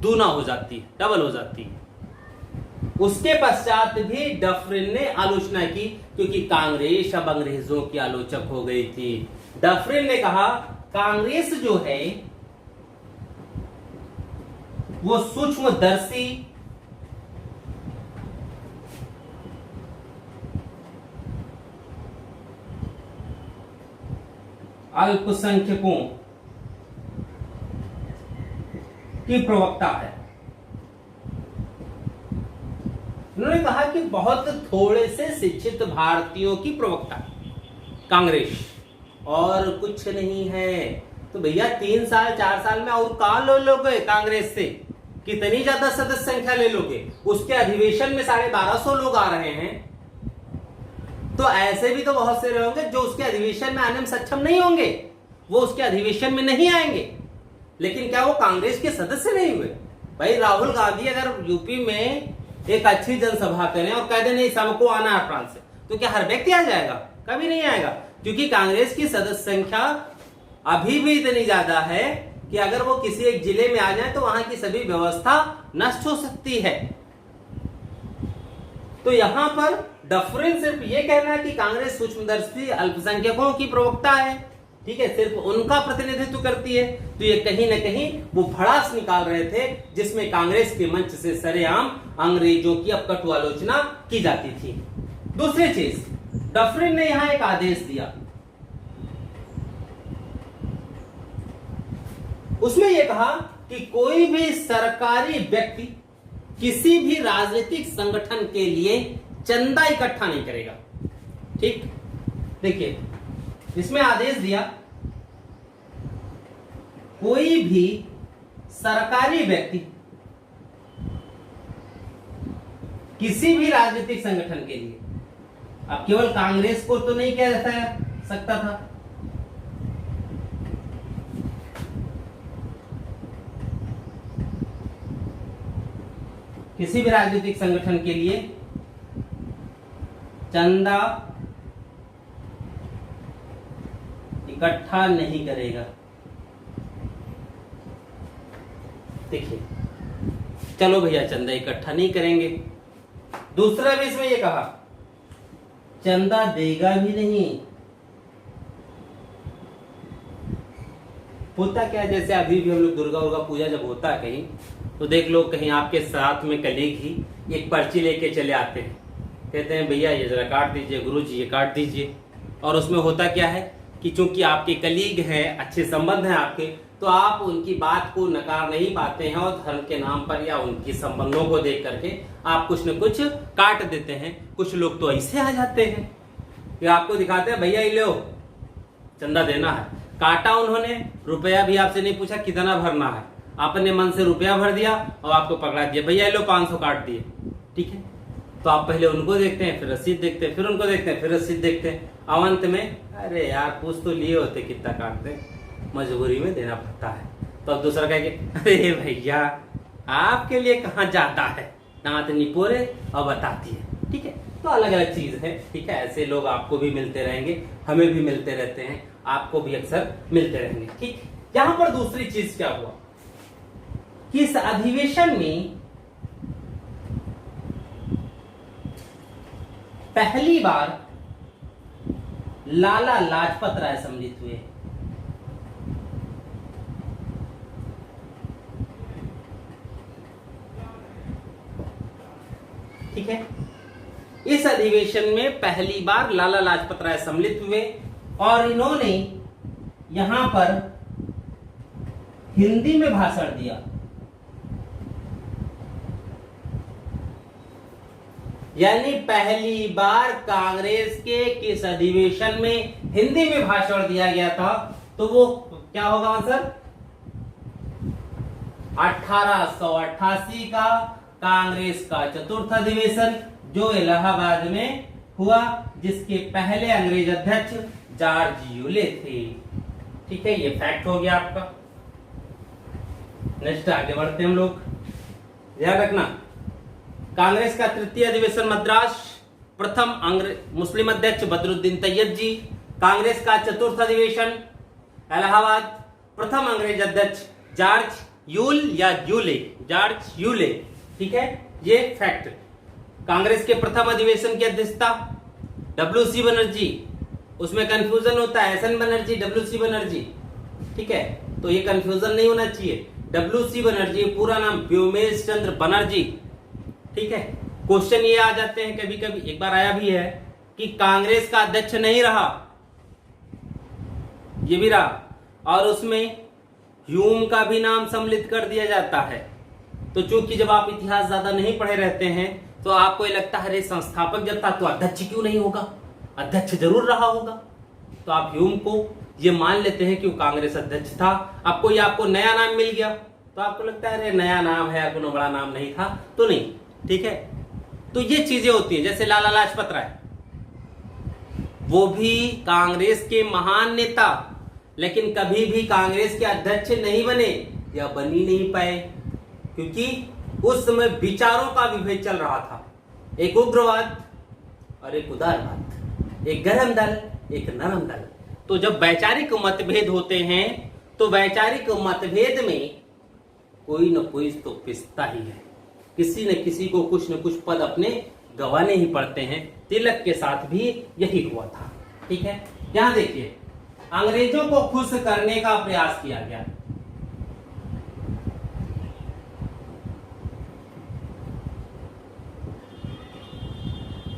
दूना हो जाती है, डबल हो जाती है। उसके पश्चात भी डफरिन ने आलोचना की क्योंकि कांग्रेस अब अंग्रेजों की आलोचक हो गई थी। डफरिन ने कहा कांग्रेस जो है वो सूक्ष्मदर्शी, अल्पसंख्यकों की प्रवक्ता है। उन्होंने कहा कि बहुत थोड़े से शिक्षित भारतीयों की प्रवक्ता कांग्रेस, और कुछ नहीं है। तो भैया 3 साल 4 साल में और कहां ले लोगे कांग्रेस से, कितनी ज्यादा सदस्य संख्या ले लोगे। उसके अधिवेशन में 1250 लोग आ रहे हैं, तो ऐसे भी तो बहुत से होंगे जो उसके अधिवेशन में आने में सक्षम नहीं होंगे, वो उसके अधिवेशन में नहीं आएंगे। लेकिन क्या वो कांग्रेस के सदस्य नहीं हुए? भाई राहुल गांधी अगर यूपी में एक अच्छी जनसभा करें और कह दें नहीं सबको आना है प्रांत से, तो क्या हर व्यक्ति आ जाएगा? कभी नहीं आएगा, क्योंकि कांग्रेस की सदस्य संख्या अभी भी इतनी ज्यादा है कि अगर वो किसी एक जिले में आ जाए तो वहां की सभी व्यवस्था नष्ट हो सकती है। तो यहां पर डफरिन सिर्फ ये कहना है कि कांग्रेस सूक्ष्मदर्शी अल्पसंख्यकों की प्रवक्ता है, ठीक है, सिर्फ उनका प्रतिनिधित्व करती है। तो ये कहीं ना कहीं वो भड़ास निकाल रहे थे जिसमें कांग्रेस के मंच से सरेआम अंग्रेजों की अब कटु आलोचना की जाती थी। दूसरी चीज, डफरिन ने यहां एक आदेश दिया, उसमें यह कहा कि कोई भी सरकारी व्यक्ति किसी भी राजनीतिक संगठन के लिए चंदा इकट्ठा नहीं करेगा। ठीक, देखिए इसमें आदेश दिया कोई भी सरकारी व्यक्ति किसी भी राजनीतिक संगठन के लिए, अब केवल कांग्रेस को तो नहीं कह सकता था, किसी भी राजनीतिक संगठन के लिए चंदा इकट्ठा नहीं करेगा। देखिए, चलो भैया चंदा इकट्ठा नहीं करेंगे। दूसरा भी इसमें ये कहा, चंदा देगा भी नहीं। होता क्या है, जैसे अभी भी हम लोग दुर्गा पूजा जब होता है कहीं, तो देख लो कहीं आपके साथ में कलीग ही एक पर्ची लेके चले आते हैं, कहते हैं भैया ये जरा काट दीजिए, गुरुजी ये काट दीजिए। और उसमें होता क्या है कि चूंकि आपके कलीग हैं, अच्छे संबंध हैं आपके, तो आप उनकी बात को नकार नहीं पाते हैं और धर्म के नाम पर या उनकी संबंधों को देख करके आप कुछ न कुछ काट देते हैं। कुछ लोग तो ऐसे आ जाते हैं कि आपको दिखाते हैं भैया ये लो चंदा देना है, काटा उन्होंने, रुपया भी आपसे नहीं पूछा कितना भरना है, आपने मन से रुपया भर दिया और आपको पकड़ा दिया, भैया ये लो 500 काट दिए। ठीक है, तो आप पहले उनको देखते हैं, फिर रसीद देखते हैं, फिर उनको देखते हैं, फिर रसीद देखते हैं, अंत में अरे यार पूछ तो लिए होते कितना काटते, मजबूरी में देना पड़ता है। तो अब दूसरा कहेंगे अरे भैया आपके लिए कहाँ जाता है, दांत निपोरे और बताती है। ठीक है, तो अलग अलग चीज है। ठीक है, ऐसे लोग आपको भी मिलते रहेंगे, हमें भी मिलते रहते हैं, आपको भी अक्सर मिलते रहेंगे। ठीक, यहां पर दूसरी चीज क्या हुआ कि इस अधिवेशन में पहली बार लाला लाजपत राय सम्मिलित हुए। ठीक है, इस अधिवेशन में पहली बार लाला लाजपत राय सम्मिलित हुए और इन्होंने यहां पर हिंदी में भाषण दिया। यानी पहली बार कांग्रेस के किस अधिवेशन में हिंदी में भाषण दिया गया था, तो वो क्या होगा आंसर, 1888 का कांग्रेस का चतुर्थ अधिवेशन जो इलाहाबाद में हुआ, जिसके पहले अंग्रेज अध्यक्ष जॉर्ज यूले थे। ठीक है, ये फैक्ट हो गया आपका। नेक्स्ट आगे बढ़ते हैं हम लोग। ध्यान रखना, कांग्रेस का तृतीय अधिवेशन मद्रास, प्रथम मुस्लिम अध्यक्ष बदरुद्दीन तैयब जी। कांग्रेस का चतुर्थ अधिवेशन इलाहाबाद, प्रथम अंग्रेज अध्यक्ष जॉर्ज यूले। ठीक है, ये फैक्ट। कांग्रेस के प्रथम अधिवेशन की अध्यक्षता WC बनर्जी, उसमें कंफ्यूजन होता है, SN बनर्जी WC बनर्जी। ठीक है, तो ये कंफ्यूजन नहीं होना चाहिए। WC बनर्जी पूरा नाम व्योमेश चंद्र बनर्जी। ठीक है, क्वेश्चन ये आ जाते हैं कभी कभी, एक बार आया भी है कि कांग्रेस का अध्यक्ष नहीं रहा, ये भी रहा, और उसमें ह्यूम का भी नाम सम्मिलित कर दिया जाता है। तो चूंकि जब आप इतिहास ज्यादा नहीं पढ़े रहते हैं तो आपको ये लगता है अरे संस्थापक जब था तो अध्यक्ष क्यों नहीं होगा, अध्यक्ष जरूर रहा होगा। तो आप ह्यूम को ये मान लेते हैं कि वो कांग्रेस अध्यक्ष था। अब कोई आपको नया नाम मिल गया तो आपको लगता है अरे नया नाम है, कोई बड़ा नाम नहीं था, तो नहीं। ठीक है, तो ये चीजें होती है। जैसे लाला लाजपत राय, वो भी कांग्रेस के महान नेता, लेकिन कभी भी कांग्रेस के अध्यक्ष नहीं बने या बन ही नहीं पाए, क्योंकि उस समय विचारों का विभेद चल रहा था। एक उग्रवाद और एक उदारवाद, एक गरम दल एक नरम दल। तो जब वैचारिक मतभेद होते हैं तो वैचारिक मतभेद में कोई न कोई तो पिसता ही है, किसी न किसी को कुछ न कुछ पद अपने गंवाने ही पड़ते हैं। तिलक के साथ भी यही हुआ था। ठीक है, यहां देखिए, अंग्रेजों को खुश करने का प्रयास किया गया।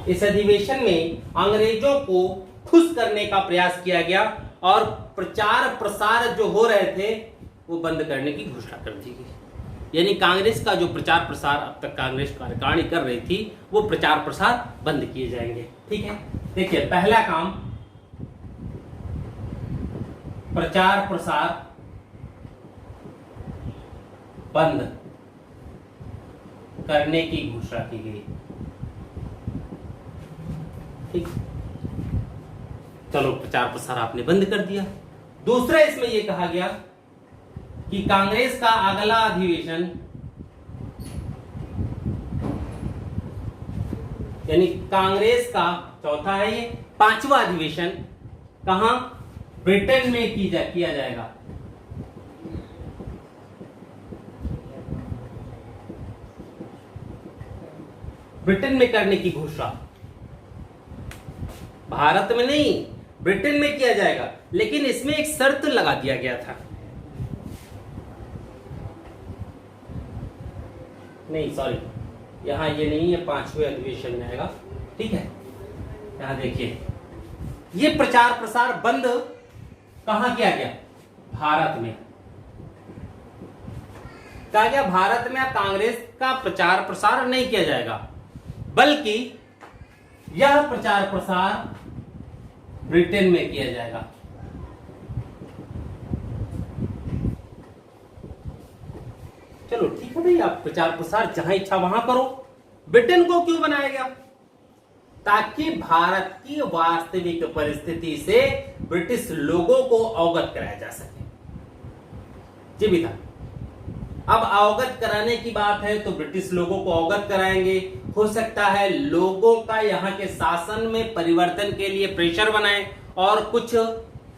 इस अधिवेशन में अंग्रेजों को खुश करने का प्रयास किया गया और प्रचार प्रसार जो हो रहे थे वो बंद करने की घोषणा कर दी गई। यानी कांग्रेस का जो प्रचार प्रसार अब तक कांग्रेस कार्यकारिणी कर रही थी वो प्रचार प्रसार बंद किए जाएंगे। ठीक है, देखिए पहला काम प्रचार प्रसार बंद करने की घोषणा की गई। ठीक, चलो प्रचार प्रसार आपने बंद कर दिया। दूसरा इसमें यह कहा गया कि कांग्रेस का अगला अधिवेशन यानी कांग्रेस का चौथा है ये, पांचवा अधिवेशन कहां, ब्रिटेन में किया जाएगा। ब्रिटेन में करने की घोषणा, भारत में नहीं, ब्रिटेन में किया जाएगा। लेकिन इसमें एक शर्त लगा दिया गया था, नहीं सॉरी, यहां ये नहीं है, पांचवें अधिवेशन में आएगा, ठीक है। यहां देखिए, ये प्रचार प्रसार बंद कहां किया गया, भारत में। कहा गया भारत में कांग्रेस का प्रचार प्रसार नहीं किया जाएगा, बल्कि यह प्रचार प्रसार ब्रिटेन में किया जाएगा। चलो ठीक है भाई, आप प्रचार प्रसार जहां इच्छा वहां करो। ब्रिटेन को क्यों बनाया गया, ताकि भारत की वास्तविक परिस्थिति से ब्रिटिश लोगों को अवगत कराया जा सके। जी भी था। अब अवगत कराने की बात है तो ब्रिटिश लोगों को अवगत कराएंगे। हो सकता है लोगों का यहाँ के शासन में परिवर्तन के लिए प्रेशर बनाए और कुछ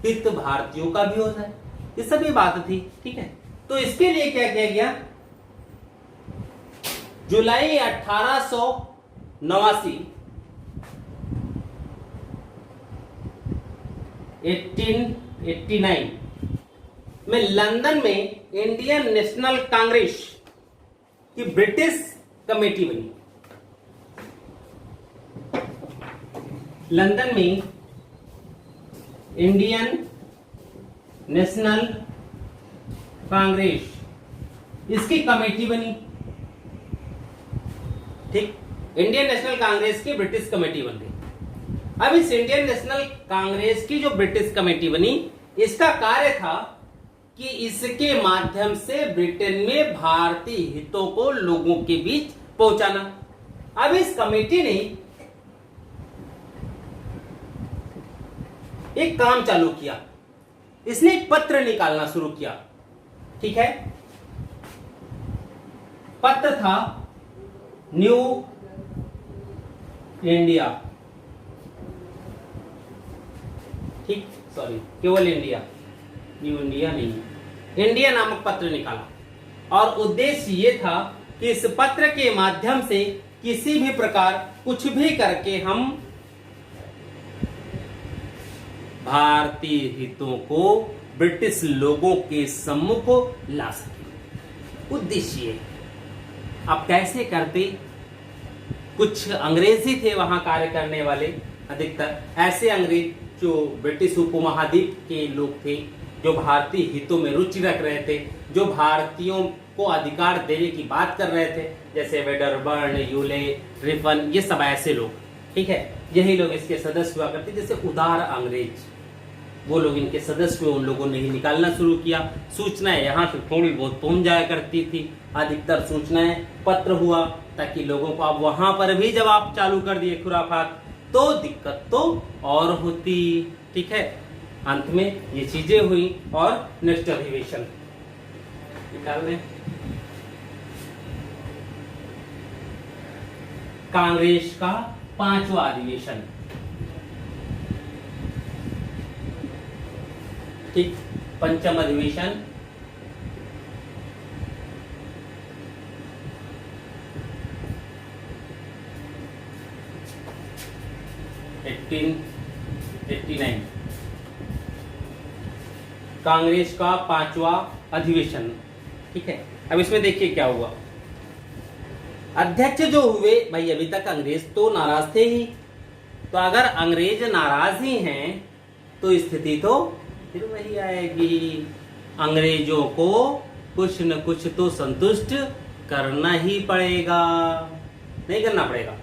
हित भारतीयों का भी हो जाए, ये सभी बात थी, ठीक है। तो इसके लिए क्या किया गया, जुलाई 1889 1889 में लंदन में इंडियन नेशनल कांग्रेस की ब्रिटिश कमेटी बनी। लंदन में इंडियन नेशनल कांग्रेस, इसकी कमेटी बनी, ठीक। इंडियन नेशनल कांग्रेस की ब्रिटिश कमेटी बन गई। अब इस इंडियन नेशनल कांग्रेस की जो ब्रिटिश कमेटी बनी, इसका कार्य था कि इसके माध्यम से ब्रिटेन में भारतीय हितों को लोगों के बीच पहुंचाना। अब इस कमेटी ने एक काम चालू किया, इसने एक पत्र निकालना शुरू किया, ठीक है। पत्र था न्यू इंडिया, ठीक, सॉरी, केवल इंडिया, न्यू इंडिया नहीं, इंडिया नामक पत्र निकाला। और उद्देश्य यह था कि इस पत्र के माध्यम से किसी भी प्रकार कुछ भी करके हम भारतीय हितों को ब्रिटिश लोगों के सम्मुख ला सके। उद्देश्य अब कैसे करते, कुछ अंग्रेज ही थे वहां कार्य करने वाले, अधिकतर ऐसे अंग्रेज जो ब्रिटिश उपमहाद्वीप के लोग थे, जो भारतीय हितों में रुचि रख रहे थे, जो भारतीयों को अधिकार देने की बात कर रहे थे, जैसे वेडरबर्न, यूले, रिफन, ये सब ऐसे लोग, ठीक है। यही लोग इसके सदस्य हुआ करते, जैसे उदार अंग्रेज, वो लोग इनके सदस्य हुए। उन लोगों ने ही निकालना शुरू किया। सूचनाएं यहाँ से थोड़ी बहुत पहुंच जाया करती थी, अधिकतर सूचनाएं पत्र हुआ, ताकि लोगों को अब वहां पर भी जब आप चालू कर दिए खुराफात तो दिक्कत तो और होती, ठीक है। अंत में ये चीजें हुई और नेक्स्ट अधिवेशन निकाल दें। कांग्रेस का 5वां अधिवेशन, ठीक, पंचम अधिवेशन, कांग्रेस का 5वां अधिवेशन, ठीक है। अब इसमें देखिए क्या हुआ। अध्यक्ष जो हुए भाई, अभी तक अंग्रेज तो नाराज थे ही, तो अगर अंग्रेज नाराज ही हैं तो स्थिति तो फिर वही आएगी। अंग्रेजों को कुछ न कुछ तो संतुष्ट करना ही पड़ेगा, नहीं करना पड़ेगा,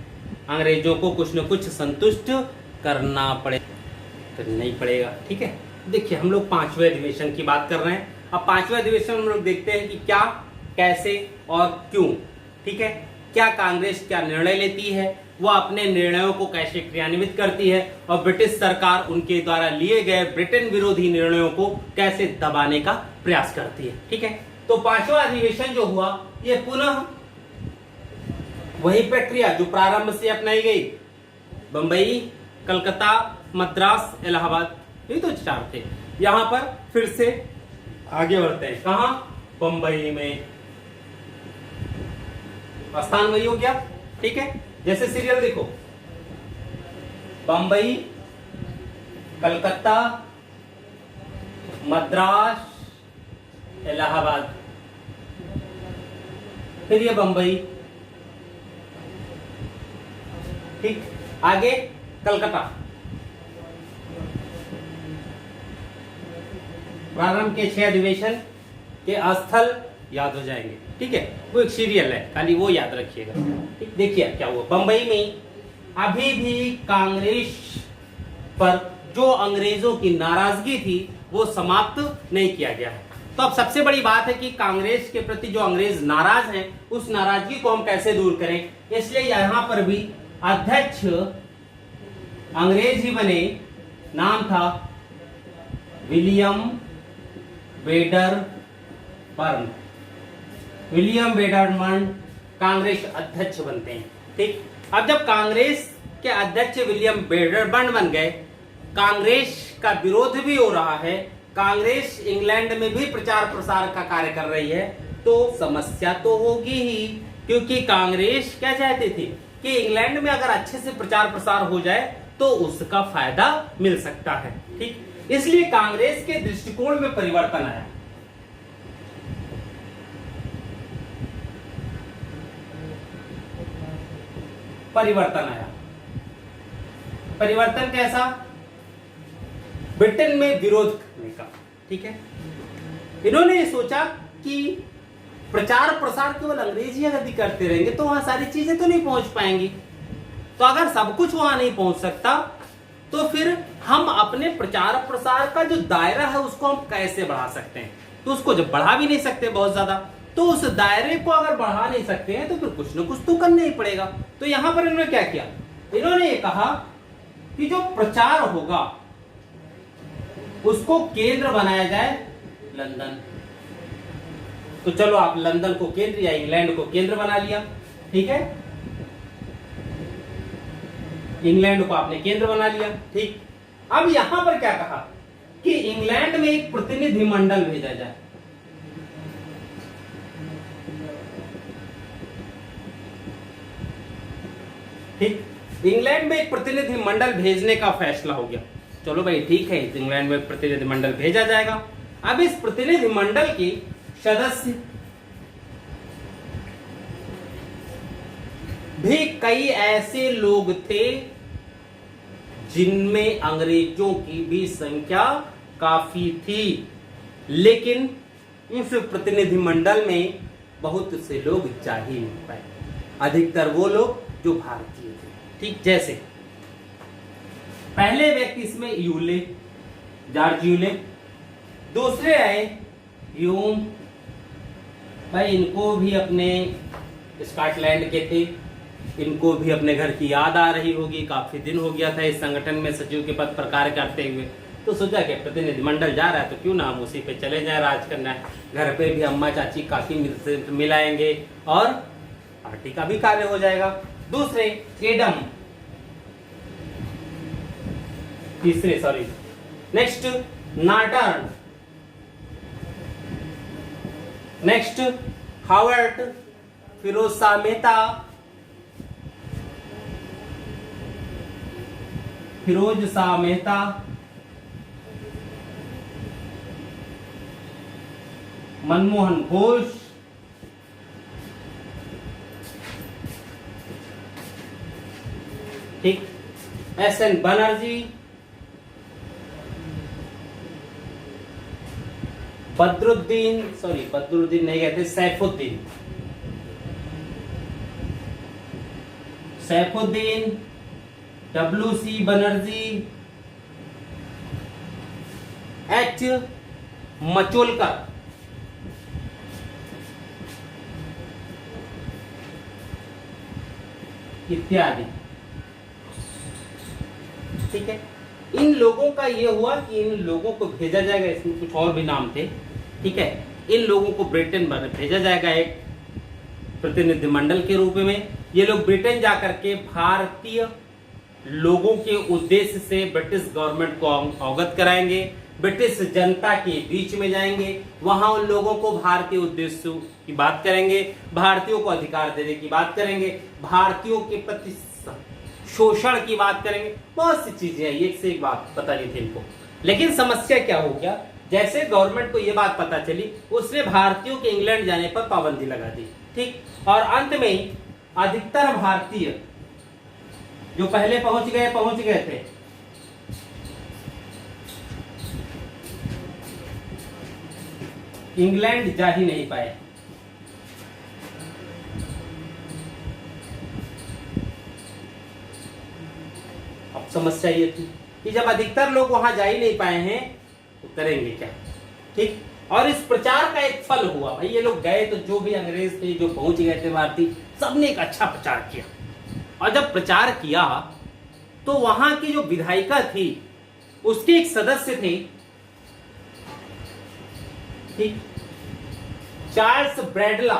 अंग्रेजों को कुछ न कुछ संतुष्ट करना पड़ेगा, तो नहीं पड़ेगा, ठीक है। देखिए हम लोग 5वें अधिवेशन की बात कर रहे हैं। अब 5वें अधिवेशन हम लोग देखते हैं कि क्या, कैसे और क्यों, ठीक है। क्या कांग्रेस क्या निर्णय लेती है, वह अपने निर्णयों को कैसे क्रियान्वित करती है, और ब्रिटिश सरकार उनके द्वारा लिए गए ब्रिटेन विरोधी निर्णयों को कैसे दबाने का प्रयास करती है, ठीक है। तो 5वां अधिवेशन जो हुआ, ये पुनः वही प्रक्रिया जो प्रारंभ से अपनाई गई, बंबई, कलकत्ता, मद्रास, इलाहाबाद, ये तो 4 थे। यहां पर फिर से आगे बढ़ते हैं, कहा, बंबई में, स्थान वही हो गया, ठीक है। जैसे सीरियल देखो, बंबई, कलकत्ता, मद्रास, इलाहाबाद, फिर ये बंबई, ठीक। आगे कलकत्ता, प्रारंभ के 6 अधिवेशन के स्थल याद हो जाएंगे, ठीक है। वो एक सीरियल है, खाली वो याद रखिएगा, ठीक। देखिए क्या हुआ, बंबई में अभी भी कांग्रेस पर जो अंग्रेजों की नाराजगी थी वो समाप्त नहीं किया गया है। तो अब सबसे बड़ी बात है कि कांग्रेस के प्रति जो अंग्रेज नाराज हैं, उस नाराजगी को हम कैसे दूर करें। इसलिए यहां पर भी अध्यक्ष अंग्रेज ही बने, नाम था William Wedderburn. William Wedderburn Congress अध्यक्ष बनते हैं, ठीक। अब जब कांग्रेस के अध्यक्ष विलियम वेडरबर्न बन गए, कांग्रेस का विरोध भी हो रहा है, कांग्रेस इंग्लैंड में भी प्रचार प्रसार का कार्य कर रही है, तो समस्या तो होगी ही, क्योंकि कांग्रेस क्या चाहती थी कि इंग्लैंड में अगर अच्छे से प्रचार प्रसार हो जाए तो उसका फायदा मिल सकता है, ठीक। इसलिए कांग्रेस के दृष्टिकोण में परिवर्तन आया। परिवर्तन कैसा? ब्रिटेन में विरोध करने का, ठीक है। इन्होंने सोचा कि प्रचार प्रसार केवल अंग्रेजी यदि करते रहेंगे तो वहां सारी चीजें तो नहीं पहुंच पाएंगी। तो अगर सब कुछ वहां नहीं पहुंच सकता तो फिर हम अपने प्रचार प्रसार का जो दायरा है उसको हम कैसे बढ़ा सकते हैं। तो उसको जब बढ़ा भी नहीं सकते बहुत ज्यादा, तो उस दायरे को अगर बढ़ा नहीं सकते हैं तो फिर कुछ ना कुछ तो करना ही पड़ेगा। तो यहां पर इन्होंने क्या किया, इन्होंने ये कहा कि जो प्रचार होगा उसको केंद्र बनाया जाए लंदन। तो चलो आप लंदन को केंद्र या इंग्लैंड को केंद्र बना लिया, ठीक है। इंग्लैंड को आपने केंद्र बना लिया, ठीक। अब यहां पर क्या कहा कि इंग्लैंड में एक प्रतिनिधि मंडल भेजा जाए। ठीक, इंग्लैंड में एक प्रतिनिधि मंडल भेजने का फैसला हो गया। चलो भाई ठीक है, इंग्लैंड में प्रतिनिधि मंडल भेजा जाएगा। अब इस प्रतिनिधि मंडल के सदस्य भी कई ऐसे लोग थे जिनमें अंग्रेजों की भी संख्या काफी थी, लेकिन इस प्रतिनिधि मंडल में बहुत से लोग जा ही नहीं पाए। अधिकतर वो लोग जो भारतीय थे, ठीक। जैसे पहले व्यक्ति इसमें यूले, जॉर्ज यूले, दूसरे आए ह्यूम, भाई इनको भी अपने स्कॉटलैंड के थे, इनको भी अपने घर की याद आ रही होगी, काफी दिन हो गया था इस संगठन में सचिव के पद पर कार्य करते हुए। तो सोचा कि प्रतिनिधि मंडल जा रहा है तो क्यों ना हम उसी पे चले जाए, राज करना है। घर पे भी अम्मा चाची काफी मिलाएंगे और पार्टी का भी कार्य हो जाएगा। दूसरे एडम, तीसरे सॉरी नेक्स्ट नाटर्न, नेक्स्ट हावर्ड, फिरोज शाह मेहता, फिरोज शाह मेहता, मनमोहन घोष, ठीक, एस.एन. बनर्जी, बदरुद्दीन नहीं कहते, सैफुद्दीन, W.C. बनर्जी, H. मचोलकर, इत्यादि, ठीक है। इन लोगों का ये हुआ कि इन लोगों को भेजा जाएगा, इसमें कुछ और भी नाम थे, ठीक है। इन लोगों को ब्रिटेन भेजा जाएगा एक प्रतिनिधि मंडल के रूप में, ये लोग ब्रिटेन जाकर के भारतीय लोगों के उद्देश्य से ब्रिटिश गवर्नमेंट को अवगत कराएंगे, ब्रिटिश जनता के बीच में जाएंगे, वहां उन लोगों को भारतीय उद्देश्यों की बात करेंगे, भारतीयों को अधिकार देने की बात करेंगे, भारतीयों के प्रति शोषण की बात करेंगे, बहुत सी चीजें हैं, एक से एक बात पता नहीं थी इनको। लेकिन समस्या क्या हो गया, जैसे गवर्नमेंट को यह बात पता चली, उसने भारतीयों के इंग्लैंड जाने पर पाबंदी लगा दी, ठीक। और अंत में ही अधिकतर भारतीय जो पहले पहुंच गए थे, इंग्लैंड जा ही नहीं पाए। अब समस्या ये थी कि जब अधिकतर लोग वहां जा ही नहीं पाए हैं तो करेंगे क्या, ठीक। और इस प्रचार का एक फल हुआ, भाई ये लोग गए तो जो भी अंग्रेज थे, जो पहुंच गए थे भारतीय, सबने एक अच्छा प्रचार किया। और जब प्रचार किया तो वहां की जो विधायिका थी, उसके एक सदस्य थे, ठीक, चार्ल्स ब्रैडला,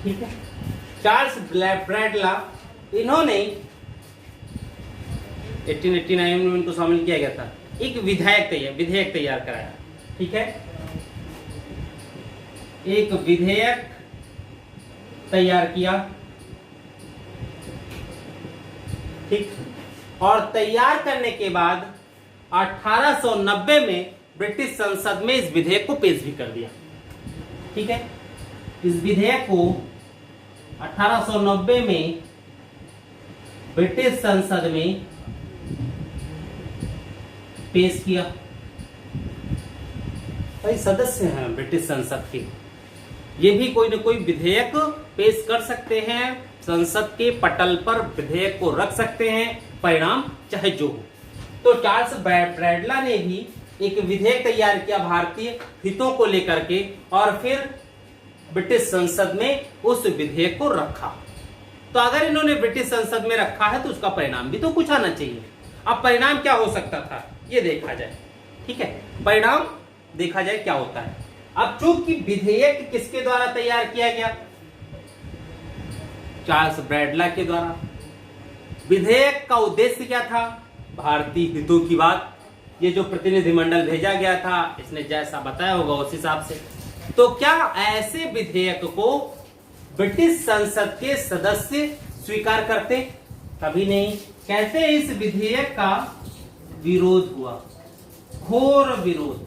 ठीक है, चार्ल्स ब्रैडला, इन्होंने 1889 में इनको शामिल किया गया था, एक विधेयक तैयार कराया, ठीक है, एक विधेयक तैयार किया, ठीक। और तैयार करने के बाद 1890 में ब्रिटिश संसद में इस विधेयक को पेश भी कर दिया, ठीक है। इस विधेयक को 1890 में ब्रिटिश संसद में पेश किया। भाई सदस्य हैं ब्रिटिश संसद के, ये भी कोई न कोई विधेयक पेश कर सकते हैं, संसद के पटल पर विधेयक को रख सकते हैं, परिणाम चाहे जो हो। तो चार्ल्स ब्रैडला ने भी एक विधेयक तैयार किया भारतीय हितों को लेकर के, और फिर ब्रिटिश संसद में उस विधेयक को रखा। तो अगर इन्होंने ब्रिटिश संसद में रखा है तो उसका परिणाम भी तो कुछ आना चाहिए। अब परिणाम क्या हो सकता था ये देखा जाए, ठीक है, परिणाम देखा जाए क्या होता है। अब चूंकि विधेयक किसके द्वारा तैयार किया गया, चार्ल्स ब्रैडला के द्वारा। विधेयक का उद्देश्य क्या था, भारतीय हितों की बात। ये जो प्रतिनिधिमंडल भेजा गया था, इसने जैसा बताया होगा उस हिसाब से। तो क्या ऐसे विधेयक को ब्रिटिश संसद के सदस्य स्वीकार करते? कभी नहीं। कहते हैं इस विधेयक का विरोध हुआ, घोर विरोध।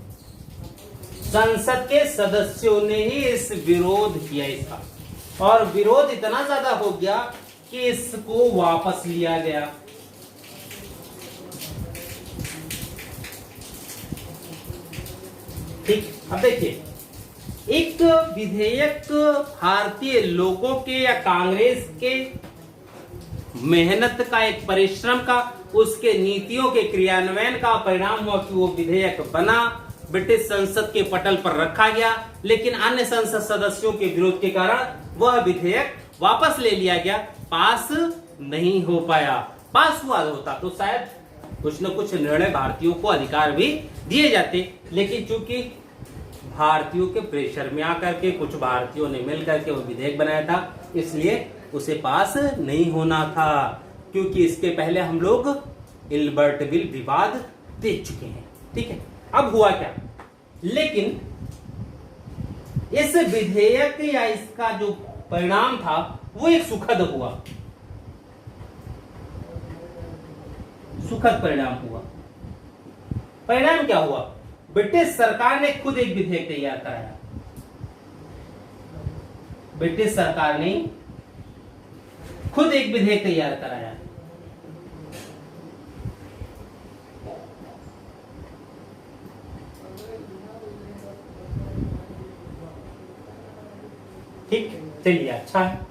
संसद के सदस्यों ने ही इस विरोध किया इसका, और विरोध इतना ज्यादा हो गया कि इसको वापस लिया गया। ठीक, अब देखिए, एक विधेयक भारतीय लोगों के या कांग्रेस के मेहनत का, एक परिश्रम का, उसके नीतियों के क्रियान्वयन का परिणाम हुआ कि वो विधेयक बना, ब्रिटिश संसद के पटल पर रखा गया, लेकिन अन्य संसद सदस्यों के विरोध के कारण वह विधेयक वापस ले लिया गया, पास नहीं हो पाया। पास हुआ होता तो शायद कुछ न कुछ निर्णय भारतीयों को अधिकार भी दिए जाते, लेकिन चूंकि भारतीयों के प्रेशर में आकर के कुछ भारतीयों ने मिलकर के वो विधेयक बनाया था, इसलिए उसे पास नहीं होना था, क्योंकि इसके पहले हम लोग इल्बर्ट बिल विवाद देख चुके हैं। ठीक है, अब हुआ क्या, लेकिन इस विधेयक या इसका जो परिणाम था वो एक सुखद हुआ, सुखद परिणाम हुआ। परिणाम क्या हुआ, ब्रिटिश सरकार ने खुद एक विधेयक तैयार कराया। ब्रिटिश सरकार ने खुद एक विधेयक तैयार कराया। ठीक, चलिए, अच्छा है।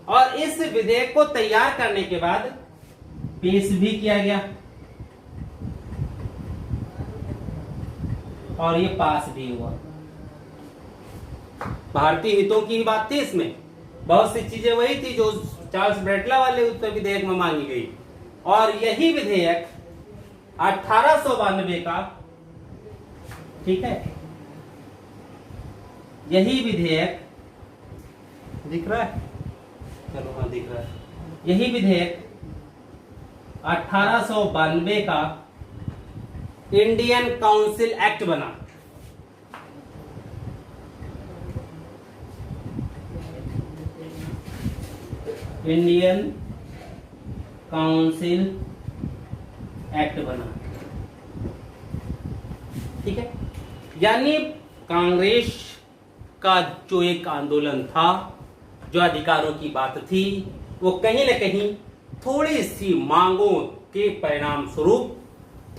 और इस विधेयक को तैयार करने के बाद पेश भी किया गया और ये पास भी हुआ। भारतीय हितों की ही बात थी इसमें, बहुत सी चीजें वही थी जो चार्ल्स ब्रैडला वाले उत्तर विधेयक में मांगी गई, और यही विधेयक 1892 का, ठीक है, यही विधेयक दिख रहा है, चलो हाँ दिख रहा है, यही विधेयक 1892 का इंडियन काउंसिल एक्ट बना। इंडियन काउंसिल एक्ट बना, ठीक है। यानी कांग्रेस का जो एक आंदोलन था, जो अधिकारों की बात थी, वो कहीं न कहीं थोड़ी सी मांगों के परिणाम स्वरूप,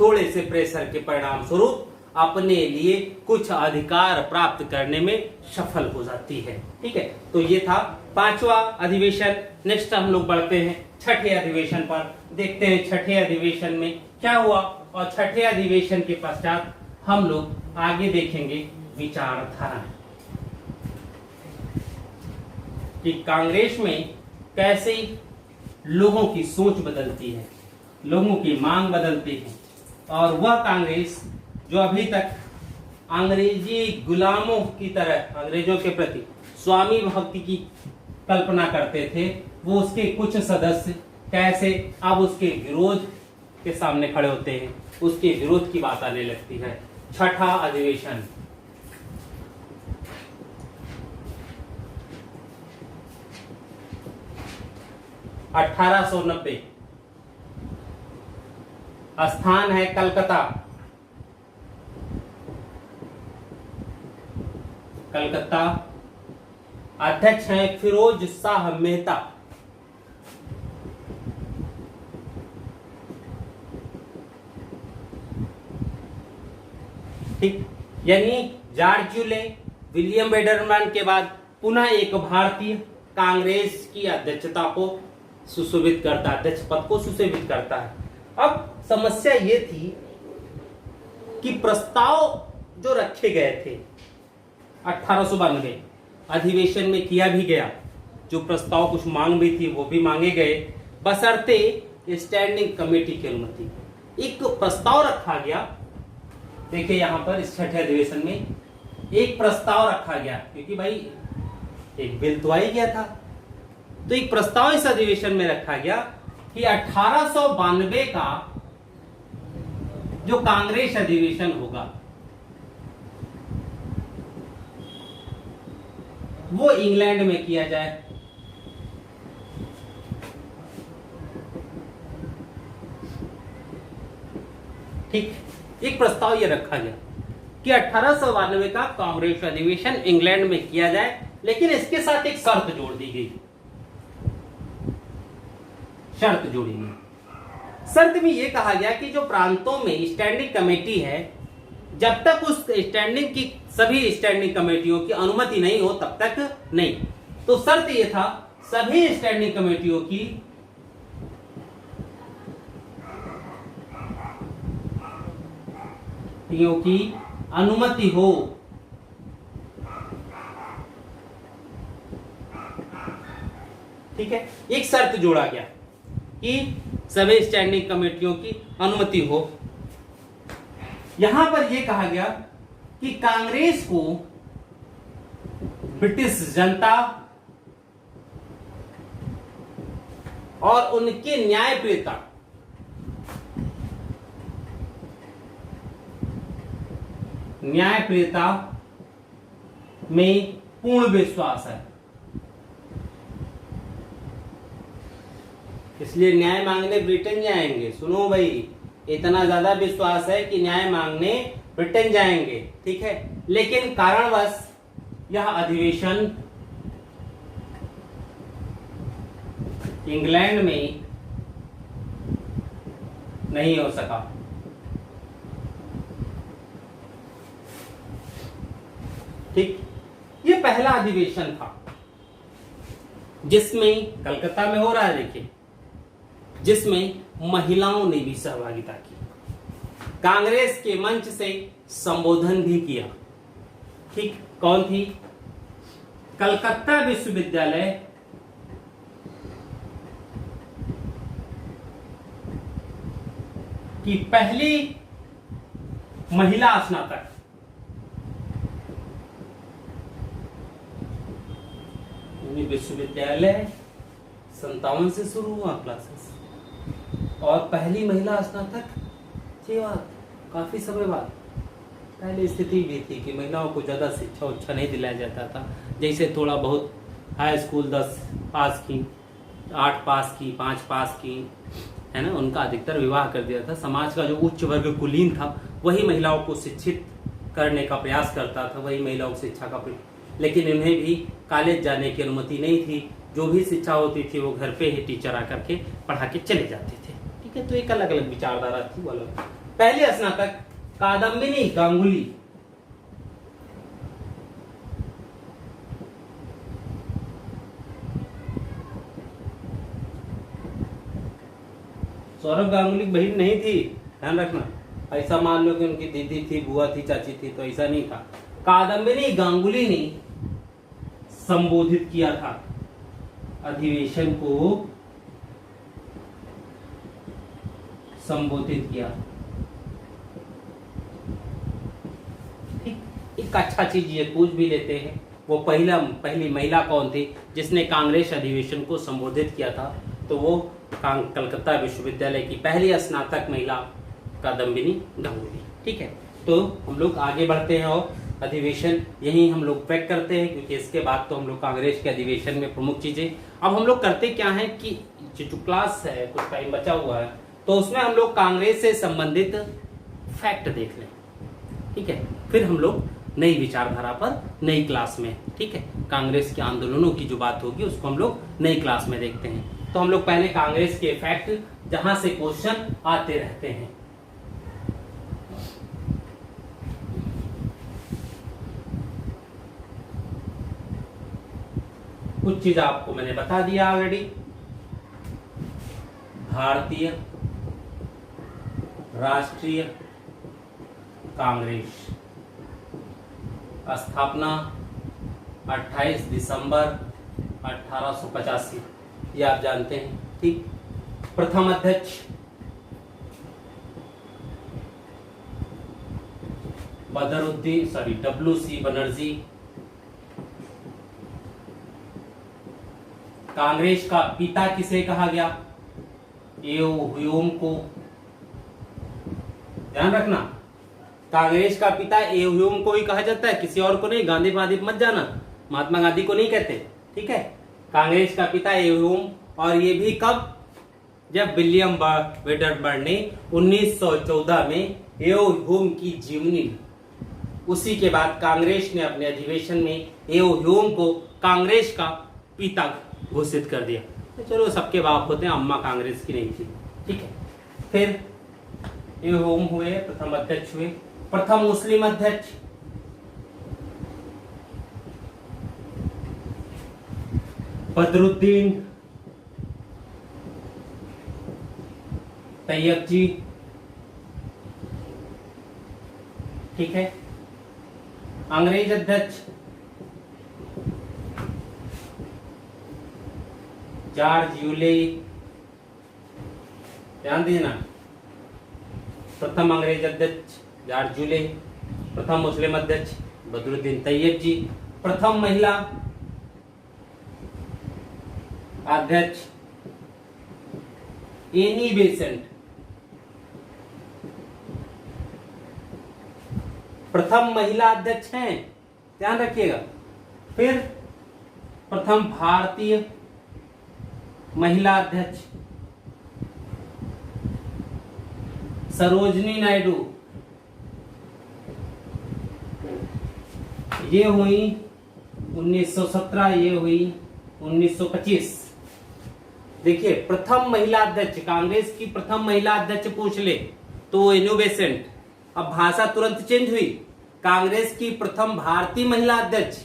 थोड़े से प्रेशर के परिणाम स्वरूप अपने लिए कुछ अधिकार प्राप्त करने में सफल हो जाती है, ठीक है। तो ये था 5वां अधिवेशन। नेक्स्ट हम लोग बढ़ते हैं 6ठे अधिवेशन पर, देखते हैं 6ठे अधिवेशन में क्या हुआ, और 6ठे अधिवेशन के पश्चात हम लोग आगे देखेंगे विचारधारा कि कांग्रेस में कैसे लोगों की सोच बदलती है, लोगों की मांग बदलती है, और वह कांग्रेस जो अभी तक अंग्रेजी गुलामों की तरह अंग्रेजों के प्रति स्वामी भक्ति की कल्पना करते थे, वो उसके कुछ सदस्य कैसे अब उसके विरोध के सामने खड़े होते हैं, उसके विरोध की बात आने लगती है। 6ठा अधिवेशन, अठारह सौ 90, स्थान है कलकत्ता। कलकत्ता, अध्यक्ष हैं फिरोज शाह मेहता। ठीक, यानी जॉर्ज यूले, विलियम वेडरमैन के बाद पुनः एक भारतीय कांग्रेस की अध्यक्षता को सुशोभित करता है, अध्यक्ष पद को सुशोभित करता है। अब समस्या ये थी कि प्रस्ताव जो रखे गए थे 1892 अधिवेशन में किया भी गया, जो प्रस्ताव कुछ मांग भी थी वो भी मांगे गए, बशर्ते स्टैंडिंग कमेटी की अनुमति। एक प्रस्ताव रखा गया, देखिए यहां पर इस 6ठे अधिवेशन में एक प्रस्ताव रखा गया, क्योंकि भाई एक बिल तो आ ही गया था, तो एक प्रस्ताव इस अधिवेशन में रखा गया कि 1892 का जो कांग्रेस अधिवेशन होगा वो इंग्लैंड में किया जाए। ठीक, एक प्रस्ताव ये रखा गया कि 1892 का कांग्रेस अधिवेशन इंग्लैंड में किया जाए, लेकिन इसके साथ एक शर्त जोड़ दी गई। शर्त जोड़ी गई, शर्त में यह कहा गया कि जो प्रांतों में स्टैंडिंग कमेटी है, जब तक उस स्टैंडिंग की सभी स्टैंडिंग कमेटियों की अनुमति नहीं हो तब तक नहीं। तो शर्त यह था सभी स्टैंडिंग कमेटियों की अनुमति हो। ठीक है, एक शर्त जोड़ा गया कि सभी स्टैंडिंग कमेटियों की अनुमति हो। यहां पर यह कहा गया कि कांग्रेस को ब्रिटिश जनता और उनके न्यायप्रियता में पूर्ण विश्वास है, इसलिए न्याय मांगने ब्रिटेन जाएंगे। सुनो भाई, इतना ज्यादा विश्वास है कि न्याय मांगने ब्रिटेन जाएंगे, ठीक है। लेकिन कारणवश यह अधिवेशन इंग्लैंड में नहीं हो सका। ठीक, ये पहला अधिवेशन था जिसमें कलकत्ता में हो रहा है, देखिए, जिसमें महिलाओं ने भी सहभागिता की, कांग्रेस के मंच से संबोधन भी किया। ठीक, कौन थी? कलकत्ता विश्वविद्यालय की पहली महिला स्नातक विश्वविद्यालय 57 से शुरू हुआ क्लासेस, और पहली महिला स्नातक ये बात काफी समय बाद। पहले स्थिति भी थी कि महिलाओं को ज्यादा शिक्षा उच्छा नहीं दिलाया जाता था, जैसे थोड़ा बहुत हाई स्कूल 10 पास की, 8 पास की, 5 पास की, है ना, उनका अधिकतर विवाह कर दिया था। समाज का जो उच्च वर्ग कुलीन था वही महिलाओं को शिक्षित करने का प्रयास करता था, वही महिलाओं को शिक्षा का लेकिन इन्हें भी कॉलेज जाने की अनुमति नहीं थी। जो भी शिक्षा होती थी वो घर पे ही टीचर आकर के पढ़ा के चले जाते थे। ठीक है, तो एक अलग अलग विचारधारा थी। बोलो पहले स्नातक कादम्बिनी गांगुली, सौरभ गांगुली की बहन नहीं थी, ध्यान रखना। ऐसा मान लो कि उनकी दीदी थी, बुआ थी, चाची थी, तो ऐसा नहीं था। कादम्बिनी गांगुली ने संबोधित किया था अधिवेशन को, संबोधित किया। एक अच्छा चीज ये पूछ भी लेते हैं, वो पहली महिला कौन थी जिसने कांग्रेस अधिवेशन को संबोधित किया था? तो वो कलकत्ता विश्वविद्यालय की पहली स्नातक महिला कादम्बिनी गांगुली। ठीक है, तो हम लोग आगे बढ़ते हैं और अधिवेशन यही हम लोग पैक करते हैं, क्योंकि इसके बाद तो हम लोग कांग्रेस के अधिवेशन में प्रमुख चीजें। अब हम लोग करते क्या है कि जो क्लास है, कुछ टाइम बचा हुआ है, तो उसमें हम लोग कांग्रेस से संबंधित फैक्ट देख लें। ठीक है, फिर हम लोग नई विचारधारा पर नई क्लास में, ठीक है, कांग्रेस के आंदोलनों की जो बात होगी उसको हम लोग नई क्लास में देखते हैं। तो हम लोग पहले कांग्रेस के फैक्ट जहां से क्वेश्चन आते रहते हैं। कुछ चीज आपको मैंने बता दिया ऑलरेडी। भारतीय राष्ट्रीय कांग्रेस स्थापना 28 दिसंबर 1885, ये आप जानते हैं। ठीक, प्रथम अध्यक्ष WC बनर्जी। कांग्रेस का पिता किसे कहा गया? एओ ह्यूम को। ध्यान रखना, कांग्रेस का पिता एओ ह्यूम को ही कहा जाता है, किसी और को नहीं। गांधी वादी मत जाना, महात्मा गांधी को नहीं कहते। ठीक है, कांग्रेस का पिता एओ ह्यूम। और ये भी कब? जब विलियम वेडरबर्न ने 1914 में एओ ह्यूम की जीवनी, उसी के बाद कांग्रेस ने अपने अधिवेशन में एओ ह्यूम को कांग्रेस का पिता घोषित कर दिया। तो चलो, सबके बाप होते हैं, अम्मा कांग्रेस की नहीं थी। ठीक है, फिर एओ ह्यूम हुए, प्रथम अध्यक्ष हुए। प्रथम मुस्लिम अध्यक्ष बदरुद्दीन तैयब जी। ठीक है, अंग्रेज अध्यक्ष जॉर्ज यूले। ध्यान देना, प्रथम अंग्रेज अध्यक्ष जॉर्ज यूले, प्रथम मुस्लिम अध्यक्ष बदरुद्दीन तैयब जी, प्रथम महिला अध्यक्ष एनी बेसेंट, प्रथम महिला अध्यक्ष हैं, ध्यान रखिएगा। फिर प्रथम भारतीय महिला अध्यक्ष सरोजनी नायडू, ये हुई 1917, ये हुई 1925। देखिए, प्रथम महिला अध्यक्ष, कांग्रेस की प्रथम महिला अध्यक्ष पूछ ले तो एनी बेसेंट। अब भाषा तुरंत चेंज हुई, कांग्रेस की प्रथम भारतीय महिला अध्यक्ष,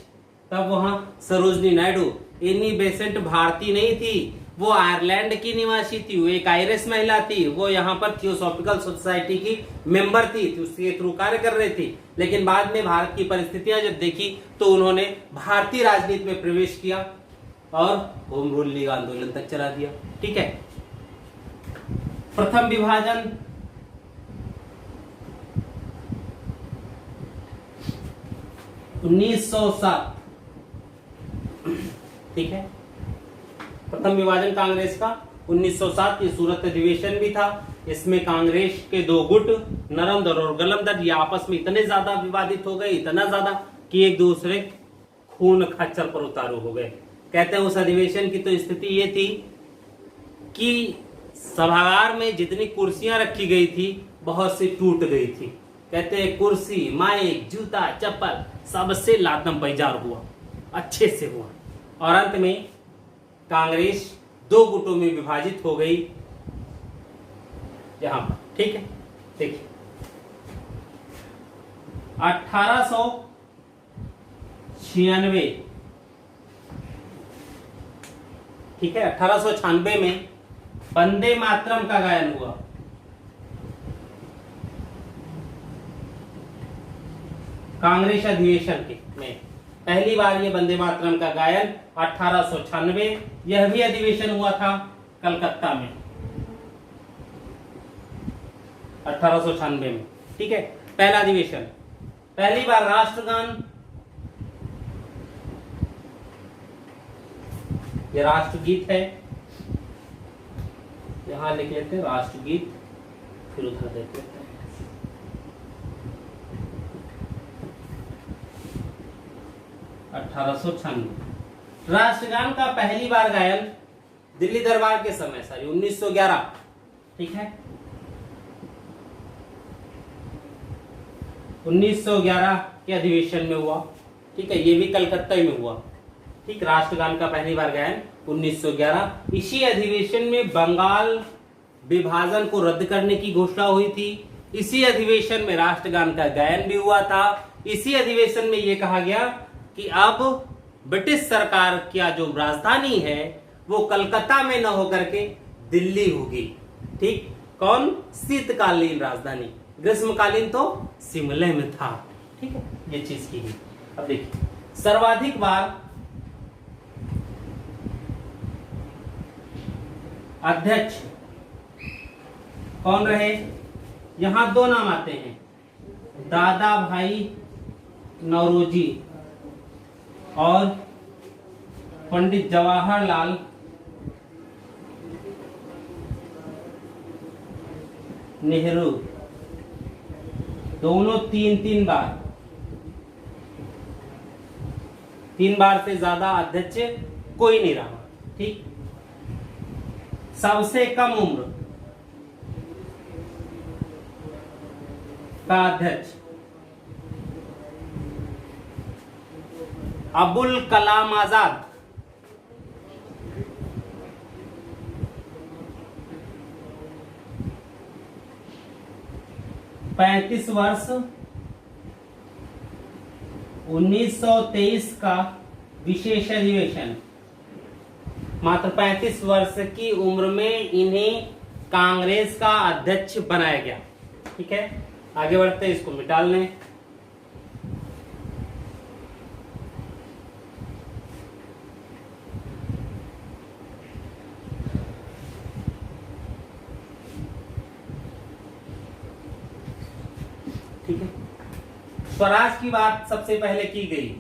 तब वहां सरोजनी नायडू। एनी बेसेंट भारतीय नहीं थी, वो आयरलैंड की निवासी थी, वो एक आयरिश महिला थी। वो यहाँ पर थियोसॉफिकल सोसाइटी की मेंबर थी, उसके थ्रू कार्य कर रही थी। लेकिन बाद में भारत की परिस्थितियां जब देखी तो उन्होंने भारतीय राजनीति में प्रवेश किया और होम रूल लीग आंदोलन तक चला दिया। ठीक है, प्रथम विभाजन 1907, ठीक है। प्रथम विभाजन कांग्रेस का 1907 ये सूरत अधिवेशन भी था। इसमें कांग्रेस के दो गुट नरम दल और गलम दल ये आपस में इतने ज्यादा विवादित हो गए, इतना ज्यादा कि एक दूसरे खून खच्चर पर उतारू हो गए। कहते हैं उस अधिवेशन की तो स्थिति ये थी कि सभागार में जितनी कुर्सियां रखी गई थी बहुत सी टूट गई थी। कहते हैं कुर्सी, माइक, जूता, चप्पल सबसे लातम पैजार हुआ, अच्छे से हुआ, और अंत में कांग्रेस दो गुटों में विभाजित हो गई यहां पर। ठीक है, देखिए 1896, ठीक है, 1896 में वंदे मातरम का गायन हुआ। कांग्रेस अधिवेशन में पहली बार ये वंदे मातरम का गायन 1896, यह भी अधिवेशन हुआ था कलकत्ता में 1896 में। ठीक है, पहला अधिवेशन, पहली बार राष्ट्रगान, ये राष्ट्रगीत है, यहां लिख लेते हैं राष्ट्रगीत, फिर उधर देख लेते हैं। राष्ट्रगान का पहली बार गायन दिल्ली दरबार के समय, 1911, ठीक है, 1911 के अधिवेशन में हुआ। ठीक है, ये भी कलकत्ता में हुआ। ठीक, राष्ट्रगान का पहली बार गायन 1911। इसी अधिवेशन में बंगाल विभाजन को रद्द करने की घोषणा हुई थी। इसी अधिवेशन में राष्ट्रगान का गायन भी हुआ था। इसी अधिवेशन में यह कहा गया कि अब ब्रिटिश सरकार की जो राजधानी है वो कलकत्ता में न होकर के दिल्ली होगी। ठीक, कौन? शीतकालीन राजधानी, ग्रीष्मकालीन तो शिमले में था। ठीक है, ये चीज की गई। अब देखिए सर्वाधिक बार अध्यक्ष कौन रहे? यहां दो नाम आते हैं, दादा भाई नौरोजी और पंडित जवाहरलाल नेहरू। दोनों तीन बार से ज्यादा अध्यक्ष कोई नहीं रहा। ठीक, सबसे कम उम्र का अध्यक्ष अबुल कलाम आजाद। पैंतीस वर्ष, 1923 का विशेष अधिवेशन। मात्र 35 वर्ष की उम्र में इन्हें कांग्रेस का अध्यक्ष बनाया गया। ठीक है, आगे बढ़ते हैं, इसको मिटा लें। ठीक है, स्वराज की बात सबसे पहले की गई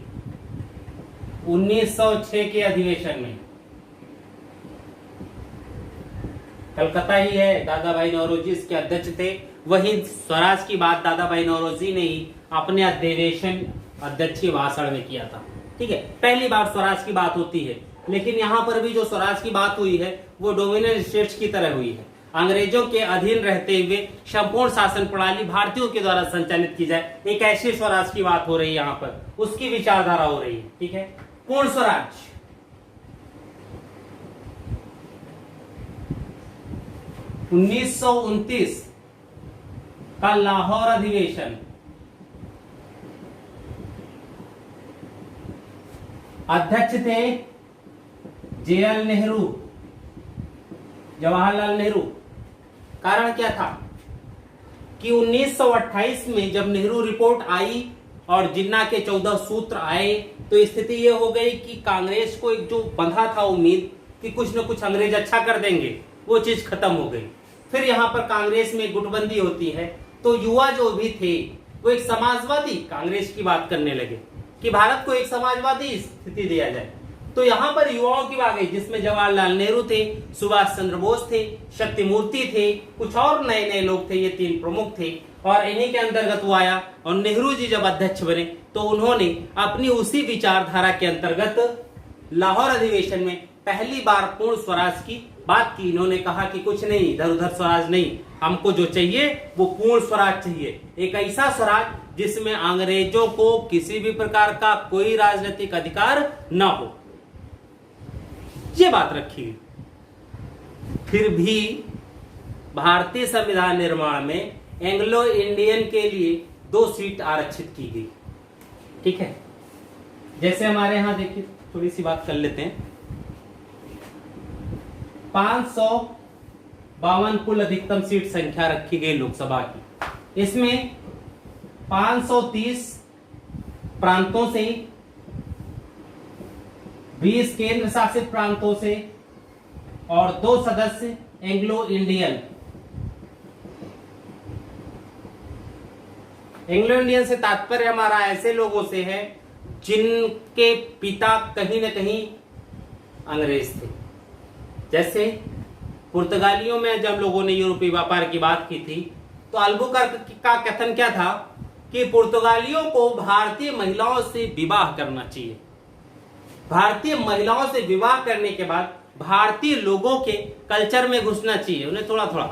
1906 के अधिवेशन में। कलकत्ता ही है, दादा भाई नौरोजी इसके अध्यक्ष थे। वही स्वराज की बात दादा भाई नौरोजी ने ही अपने अधिवेशन अध्यक्षीय भाषण में किया था। ठीक है, पहली बार स्वराज की बात होती है। लेकिन यहाँ पर भी जो स्वराज की बात हुई है वो डोमिनेंट स्टेट्स की तरह हुई है। अंग्रेजों के अधीन रहते हुए संपूर्ण शासन प्रणाली भारतीयों के द्वारा संचालित की जाए, एक ऐसे स्वराज की बात हो रही है यहाँ पर, उसकी विचारधारा हो रही है। ठीक है, पूर्ण स्वराज 1929 का लाहौर अधिवेशन। अध्यक्ष थे JL नेहरू, जवाहरलाल नेहरू। कारण क्या था कि 1928 में जब नेहरू रिपोर्ट आई और जिन्ना के 14 सूत्र आए तो स्थिति यह हो गई कि कांग्रेस को एक जो बंधा था उम्मीद कि कुछ न कुछ अंग्रेज अच्छा कर देंगे, वो चीज खत्म हो गई। फिर यहाँ पर कांग्रेस में गुटबंदी होती है तो युवा जो भी थे वो एक समाजवादी कांग्रेस की बात करने लगे कि भारत को एक समाजवादी स्थिति दिया जाए। तो यहाँ पर युवाओं की बात गई, जिसमें जवाहरलाल नेहरू थे, सुभाष चंद्र बोस थे, शक्तिमूर्ति थे, कुछ और नए नए लोग थे। ये 3 प्रमुख थे और इन्हीं के अंतर्गत वो आया। और नेहरू जी जब अध्यक्ष बने तो उन्होंने अपनी उसी विचारधारा के अंतर्गत लाहौर अधिवेशन में पहली बार पूर्ण स्वराज की बात की। इन्होंने कहा कि कुछ नहीं, इधर उधर स्वराज नहीं, हमको जो चाहिए वो पूर्ण स्वराज चाहिए, एक ऐसा स्वराज जिसमें अंग्रेजों को किसी भी प्रकार का कोई राजनीतिक अधिकार न हो, ये बात रखी। फिर भी भारतीय संविधान निर्माण में एंग्लो इंडियन के लिए 2 सीट आरक्षित की गई। ठीक है, जैसे हमारे यहां देखिए, थोड़ी सी बात कर लेते हैं। 552 कुल अधिकतम सीट संख्या रखी गई लोकसभा की। इसमें 530 प्रांतों से, 20 केंद्र शासित प्रांतों से और 2 सदस्य एंग्लो इंडियन। एंग्लो इंडियन से तात्पर्य हमारा ऐसे लोगों से है जिनके पिता कहीं न कहीं अंग्रेज थे। जैसे पुर्तगालियों में जब लोगों ने यूरोपीय व्यापार की बात की थी तो अल्बुकर्क का कथन क्या था कि पुर्तगालियों को भारतीय महिलाओं से विवाह करना चाहिए। भारतीय महिलाओं से विवाह करने के बाद भारतीय लोगों के कल्चर में घुसना चाहिए उन्हें थोड़ा थोड़ा।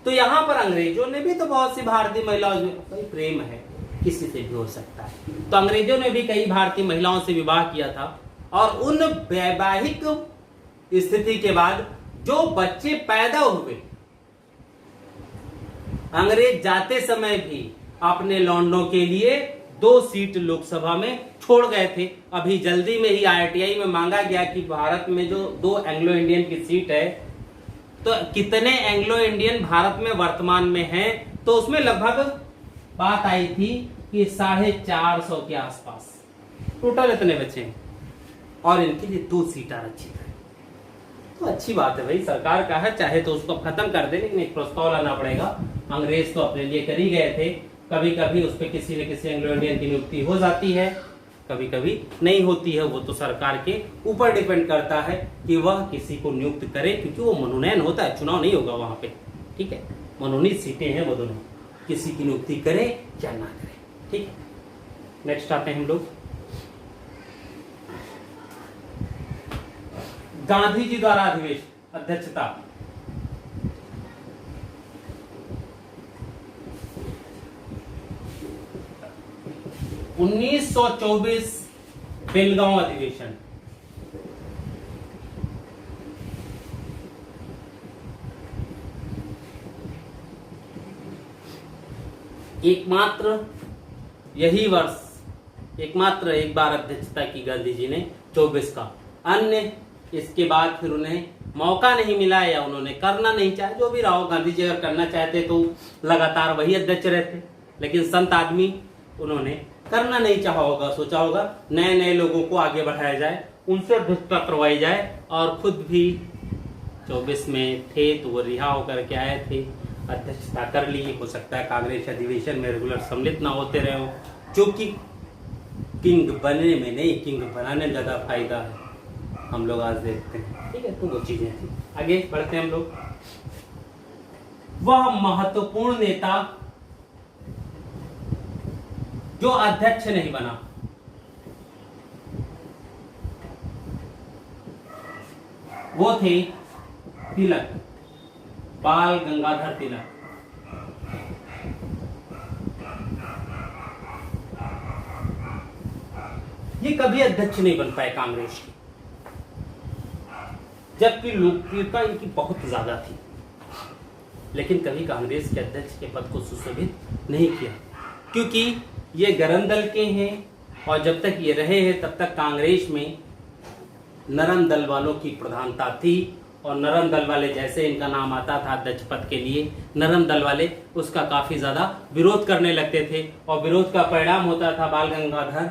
तो यहां पर अंग्रेजों ने भी तो बहुत सी भारतीय महिलाओं में कोई प्रेम है, किसी से भी हो सकता है, तो अंग्रेजों ने भी कई भारतीय महिलाओं से विवाह किया था। और उन वैवाहिक स्थिति के बाद जो बच्चे पैदा हुए, अंग्रेज जाते समय भी अपने लौंडों के लिए 2 सीट लोकसभा में छोड़ गए थे। अभी जल्दी में ही IITI में मांगा गया कि भारत में जो 2 एंग्लो इंडियन की सीट है, तो कितने एंग्लो इंडियन भारत में वर्तमान में हैं, तो उसमें लगभग बात आई थी कि 450 के आसपास टोटल इतने बचे हैं और इनके लिए 2 सीट आरक्षित है। तो अच्छी बात है भाई, सरकार का है, चाहे तो उसको खत्म कर दे, लेकिन एक प्रस्ताव लाना पड़ेगा। अंग्रेज तो अपने लिए कर ही गए थे, कभी कभी उस पर किसी न किसी एंग्लो इंडियन की नियुक्ति हो जाती है, कभी कभी नहीं होती है। वो तो सरकार के ऊपर डिपेंड करता है कि वह किसी को नियुक्त करे, क्योंकि वो मनोनयन होता है, चुनाव नहीं होगा वहां पे। ठीक है, मनोनीत सीटें हैं वो दोनों, किसी की नियुक्ति करे या ना करे। ठीक है, नेक्स्ट आते हैं हम लोग। गांधी जी द्वारा अधिवेशन अध्यक्षता। (1924) बेलगांव अधिवेशन। एकमात्र यही वर्ष एकमात्र एक बार अध्यक्षता की गांधी जी ने 24 का, अन्य इसके बाद फिर उन्हें मौका नहीं मिला या उन्होंने करना नहीं चाहे। जो भी रहा हो, गांधी जी अगर करना चाहते तो लगातार वही अध्यक्ष रहते, लेकिन संत आदमी, उन्होंने करना नहीं चाहा होगा, सोचा होगा नए नए लोगों को आगे बढ़ाया जाए, उनसे अध्यक्षता करवाई जाए, और खुद भी 24 में थे तो वो रिहा होकर के आए थे, अध्यक्षता कर ली। हो सकता है कांग्रेस अधिवेशन में रेगुलर सम्मिलित ना होते रहे हो, जो कि किंग बनने में नहीं, किंग बनाने में ज्यादा फायदा है, हम लोग आज देखते हैं। ठीक है, तो वो चीजें थी। आगे बढ़ते हैं हम लोग। वह महत्वपूर्ण नेता जो अध्यक्ष नहीं बना, वो थे तिलक, बाल गंगाधर तिलक। ये कभी अध्यक्ष नहीं बन पाए कांग्रेस की, जबकि लोकप्रियता इनकी बहुत ज्यादा थी, लेकिन कभी कांग्रेस के अध्यक्ष के पद को सुशोभित नहीं किया, क्योंकि ये गरम दल के हैं और जब तक ये रहे हैं तब तक कांग्रेस में नरम दल वालों की प्रधानता थी, और नरम दल वाले, जैसे इनका नाम आता था अध्यक्ष पद के लिए, नरम दल वाले उसका काफी ज्यादा विरोध करने लगते थे, और विरोध का परिणाम होता था बाल गंगाधर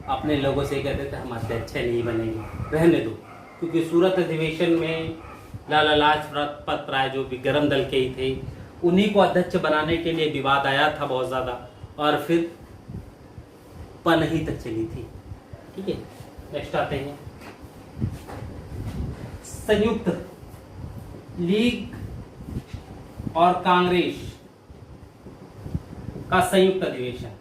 अपने लोगों से कहते थे हम अध्यक्ष नहीं बनेंगे, रहने दो। क्योंकि सूरत अधिवेशन में लाला लाजपत राय जो भी गरम दल के ही थे, उन्हीं को अध्यक्ष बनाने के लिए विवाद आया था बहुत ज्यादा, और फिर पनही तक चली थी। ठीक है, नेक्स्ट आते हैं। संयुक्त लीग और कांग्रेस का संयुक्त अधिवेशन,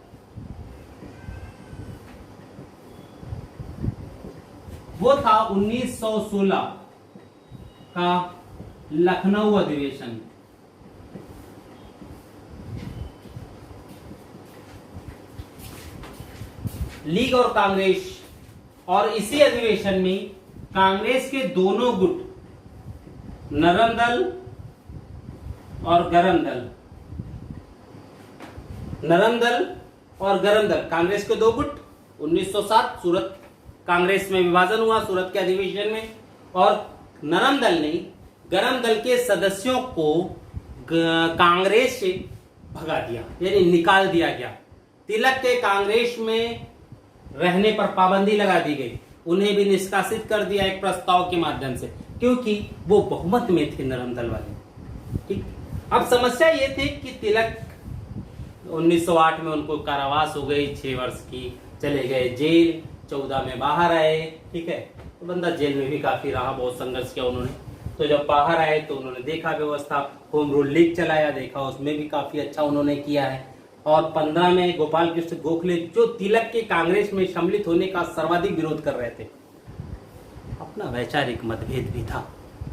वो था 1916 का लखनऊ अधिवेशन। लीग और कांग्रेस, और इसी अधिवेशन में कांग्रेस के दोनों गुट, नरम दल और गरम दल, नरम दल और गरम दल, कांग्रेस के दो गुट, 1907 सूरत कांग्रेस में विभाजन हुआ सूरत के अधिवेशन में, और नरम दल ने गरम दल के सदस्यों को कांग्रेस से भगा दिया, यानी निकाल दिया गया। तिलक के कांग्रेस में रहने पर पाबंदी लगा दी गई, उन्हें भी निष्कासित कर दिया एक प्रस्ताव के माध्यम से, क्योंकि वो बहुमत में थे नरम दल वाले। ठीक, अब समस्या ये थी कि तिलक 1908 में उनको कारावास हो गई 6 वर्ष की, चले गए जेल, 14 में बाहर आए। ठीक है, तो बंदा जेल में भी काफी रहा, बहुत संघर्ष किया उन्होंने। तो जब बाहर आए तो उन्होंने देखा व्यवस्था, होम रूल लीग चलाया, देखा उसमें भी काफी अच्छा उन्होंने किया है। और 15 में गोपाल कृष्ण गोखले, जो तिलक के कांग्रेस में सम्मिलित होने का सर्वाधिक विरोध कर रहे थे, अपना वैचारिक मतभेद भी था।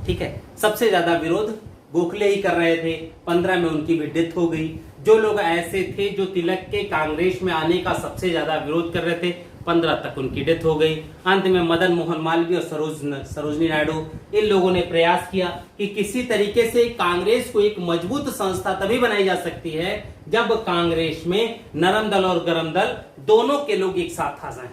ठीक है, सबसे ज्यादा विरोध गोखले ही कर रहे थे। 15 में उनकी भी डेथ हो गई। जो लोग ऐसे थे जो तिलक के कांग्रेस में आने का सबसे ज्यादा विरोध कर रहे थे, 15 तक उनकी डेथ हो गई। अंत में मदन मोहन मालवीय और सरोजनी नायडू, इन लोगों ने प्रयास किया कि किसी तरीके से कांग्रेस को एक मजबूत संस्था तभी बनाई जा सकती है जब कांग्रेस में नरम दल और गरम दल दोनों के लोग एक साथ आ जाएं।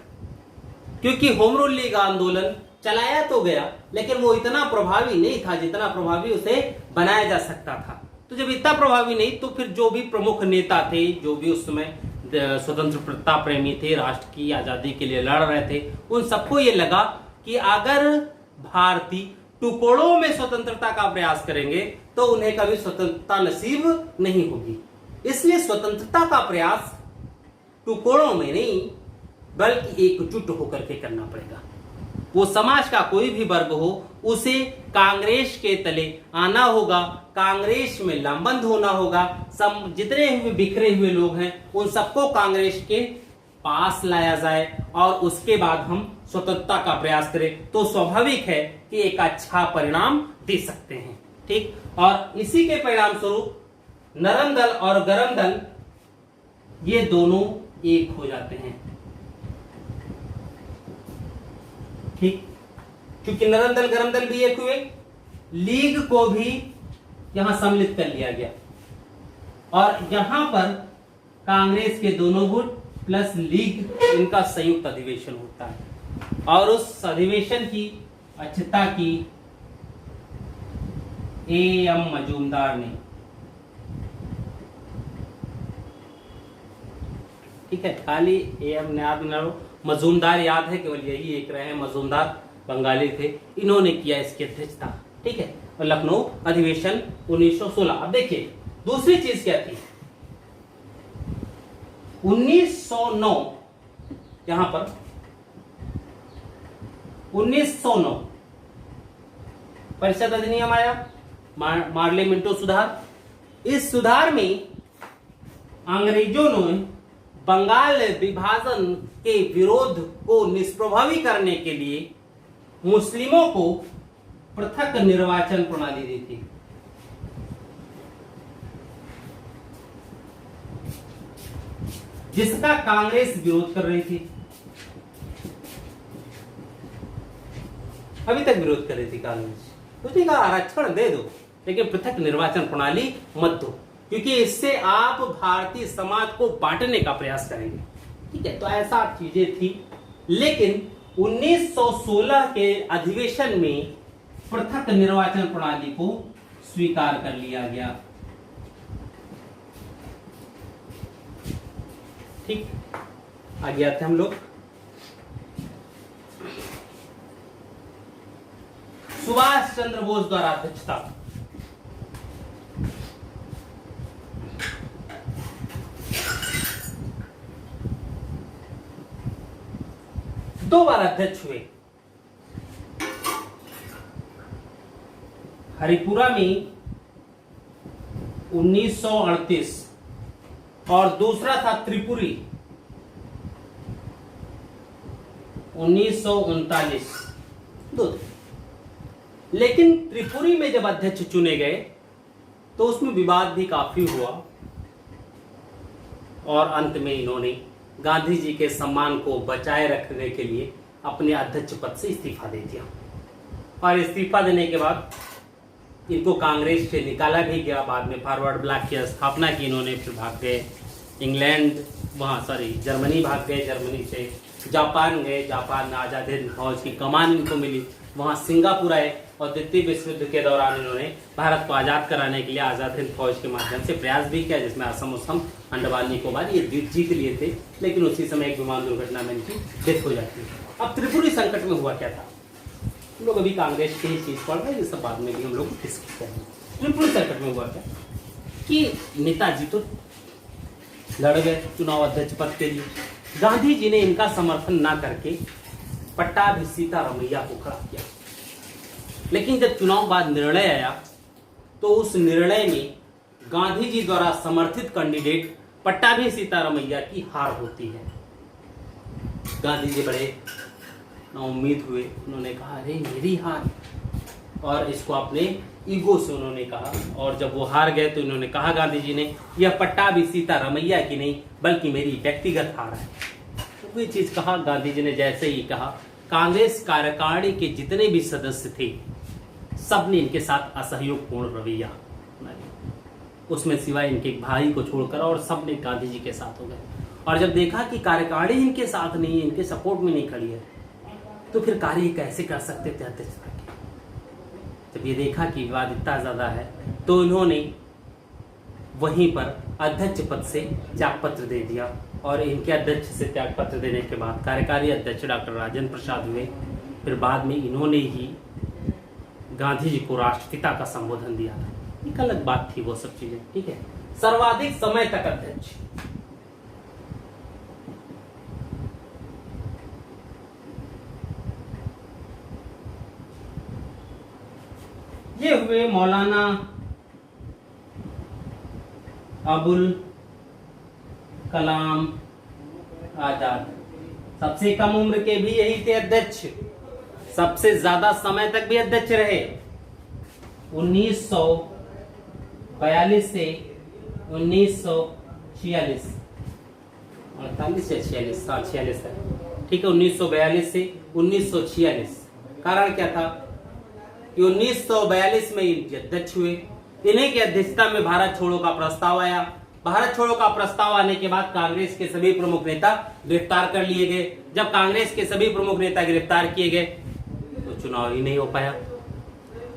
क्योंकि होम रूल लीग आंदोलन चलाया तो गया, लेकिन वो इतना प्रभावी नहीं था जितना प्रभावी उसे बनाया जा सकता था। तो जब इतना प्रभावी नहीं, तो फिर जो भी प्रमुख नेता थे, जो भी उस समय स्वतंत्रता प्रेमी थे, राष्ट्र की आजादी के लिए लड़ रहे थे, उन सबको ये लगा कि अगर भारतीय टुकड़ों में स्वतंत्रता का प्रयास करेंगे तो उन्हें कभी स्वतंत्रता नसीब नहीं होगी। इसलिए स्वतंत्रता का प्रयास टुकड़ों में नहीं, बल्कि एकजुट होकर के करना पड़ेगा। वो समाज का कोई भी वर्ग हो, उसे कांग्रेस के तले आना होगा, कांग्रेस में लामबंद होना होगा। जितने भी बिखरे हुए लोग हैं उन सबको कांग्रेस के पास लाया जाए और उसके बाद हम स्वतंत्रता का प्रयास करें, तो स्वाभाविक है कि एक अच्छा परिणाम दे सकते हैं। ठीक, और इसी के परिणाम स्वरूप नरम दल और गरम दल ये दोनों एक हो जाते हैं। ठीक, क्योंकि नरम दल गरम दल भी एक हुए, लीग को भी यहां सम्मिलित कर लिया गया, और यहां पर कांग्रेस के दोनों गुट प्लस लीग, इनका संयुक्त अधिवेशन होता है। और उस अधिवेशन की अध्यक्षता की A.M. मजूमदार ने। ठीक है, खाली A.M. याद न रहो, मजूमदार याद है, केवल यही एक रहे हैं। मजूमदार बंगाली थे, इन्होंने किया इसकी अध्यक्षता। ठीक है, और लखनऊ अधिवेशन 1916। अब देखिए दूसरी चीज क्या थी, 1909, यहां पर 1909 परिषद अधिनियम आया, मार्ले मिंटो सुधार। इस सुधार में अंग्रेजों ने बंगाल विभाजन के विरोध को निष्प्रभावी करने के लिए मुस्लिमों को पृथक निर्वाचन प्रणाली दी थी। जिसका कांग्रेस विरोध कर रही थी, अभी तक विरोध कर रही थी कांग्रेस। उसने कहा आरक्षण दे दो, लेकिन पृथक निर्वाचन प्रणाली मत दो, क्योंकि इससे आप भारतीय समाज को बांटने का प्रयास करेंगे। ठीक है, तो ऐसा चीजें थी। लेकिन 1916 के अधिवेशन में पृथक निर्वाचन प्रणाली को स्वीकार कर लिया गया। ठीक, आगे आते हम लोग। सुभाष चंद्र बोस द्वारा अध्यक्षता, दो बार अध्यक्ष हुए। हरिपुरा में 1938 और दूसरा था त्रिपुरी 1939। दो थे। लेकिन त्रिपुरी में जब अध्यक्ष चुने गए तो उसमें विवाद भी काफी हुआ और अंत में इन्होंने गांधी जी के सम्मान को बचाए रखने के लिए अपने अध्यक्ष पद से इस्तीफा दे दिया। और इस्तीफा देने के बाद इनको कांग्रेस से निकाला भी गया। बाद में फॉरवर्ड ब्लॉक की स्थापना की इन्होंने, फिर भाग गए इंग्लैंड, जर्मनी भाग गए, जर्मनी से जापान गए, जापान में आजाद हिंद फौज की कमान इनको मिली, वहां सिंगापुर आए और द्वितीय विश्व युद्ध के दौरान इन्होंने भारत को आजाद कराने के लिए आजाद हिंद फौज के माध्यम से प्रयास भी किया, जिसमें असम उसम अंडमान निकोबार ये द्वीप जीत लिए थे। लेकिन उसी समय एक विमान दुर्घटना में इनकी डेथ हो जाती है। अब त्रिपुरी संकट में हुआ क्या था, हम लोग अभी कांग्रेस की ही चीज पढ़ रहे हैं, ये सब बाद में भी हम लोग डिस्कस करेंगे। त्रिपुरी संकट में हुआ क्या कि नेताजी तो लड़ गए चुनाव अध्यक्ष पद के लिए, गांधी जी ने इनका समर्थन ना करके पट्टाभी सीतारमैया को खड़ा किया। लेकिन जब चुनाव बाद निर्णय आया तो उस निर्णय में गांधी जी द्वारा समर्थित कैंडिडेट पट्टाभी सीतारमैया की हार होती है। गांधी जी बड़े उम्मीद हुए, उन्होंने कहा अरे मेरी हार, और इसको अपने ईगो से उन्होंने कहा। और जब वो हार गए तो उन्होंने कहा गांधी जी ने, यह पट्टाभी सीतारमैया की नहीं बल्कि मेरी व्यक्तिगत हार है। तो ये चीज कहा गांधी जी ने। जैसे ही कहा, कांग्रेस कार्यकारिणी के जितने भी सदस्य थे सबने इनके साथ असहयोगपूर्ण रवैया, उसमें सिवाय इनके भाई को छोड़कर, और सबने गांधी जी के साथ हो गए। और जब देखा कि कार्यकारिणी इनके साथ नहीं है, इनके सपोर्ट में नहीं खड़ी है, तो फिर कार्य कैसे कर सकते थे अध्यक्षता के। जब ये देखा कि विवाद इतना ज्यादा है तो इन्होंने वहीं पर अध्यक्ष पद से त्यागपत्र दे दिया। और इनके अध्यक्ष से त्यागपत्र देने के बाद कार्यकारी अध्यक्ष डॉक्टर राजेंद्र प्रसाद हुए। फिर बाद में इन्होंने ही गांधी जी को राष्ट्रपिता का संबोधन दिया था। एक अलग बात थी वो सब चीजें, ठीक है। सर्वाधिक समय तक अध्यक्ष, ये हुए मौलाना अबुल कलाम आजाद। सबसे कम उम्र के भी यही थे अध्यक्ष, सबसे ज्यादा समय तक भी अध्यक्ष रहे। 1942 से 1946, 48 या 46, 46 है, ठीक है। 1942 से 1946। कारण क्या था कि 1942 में ये अध्यक्ष हुए। इन्हीं की अध्यक्षता में भारत छोड़ो का प्रस्ताव आया। भारत छोड़ो का प्रस्ताव आने के बाद कांग्रेस के सभी प्रमुख नेता गिरफ्तार कर लिए गए। जब कांग्रेस के सभी प्रमुख नेता गिरफ्तार किए गए तो चुनाव ही नहीं हो पाया।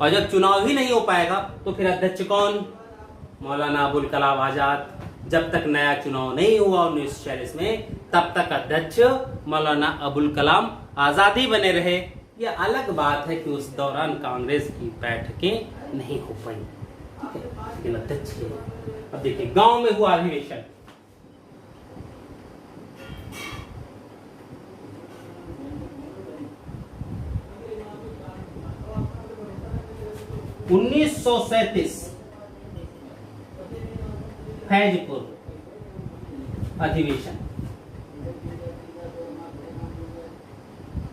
और जब चुनाव ही नहीं हो पाएगा तो फिर अध्यक्ष कौन? मौलाना अबुल कलाम आजाद। जब तक नया चुनाव नहीं हुआ 1946 में, तब तक अध्यक्ष मौलाना अबुल कलाम आजाद ही बने रहे। यह अलग बात है कि उस दौरान कांग्रेस की बैठकें नहीं हो पाई, ठीक है, लेकिन अध्यक्ष। अब देखिए, गांव में हुआ अधिवेशन। (1937) फैजपुर अधिवेशन,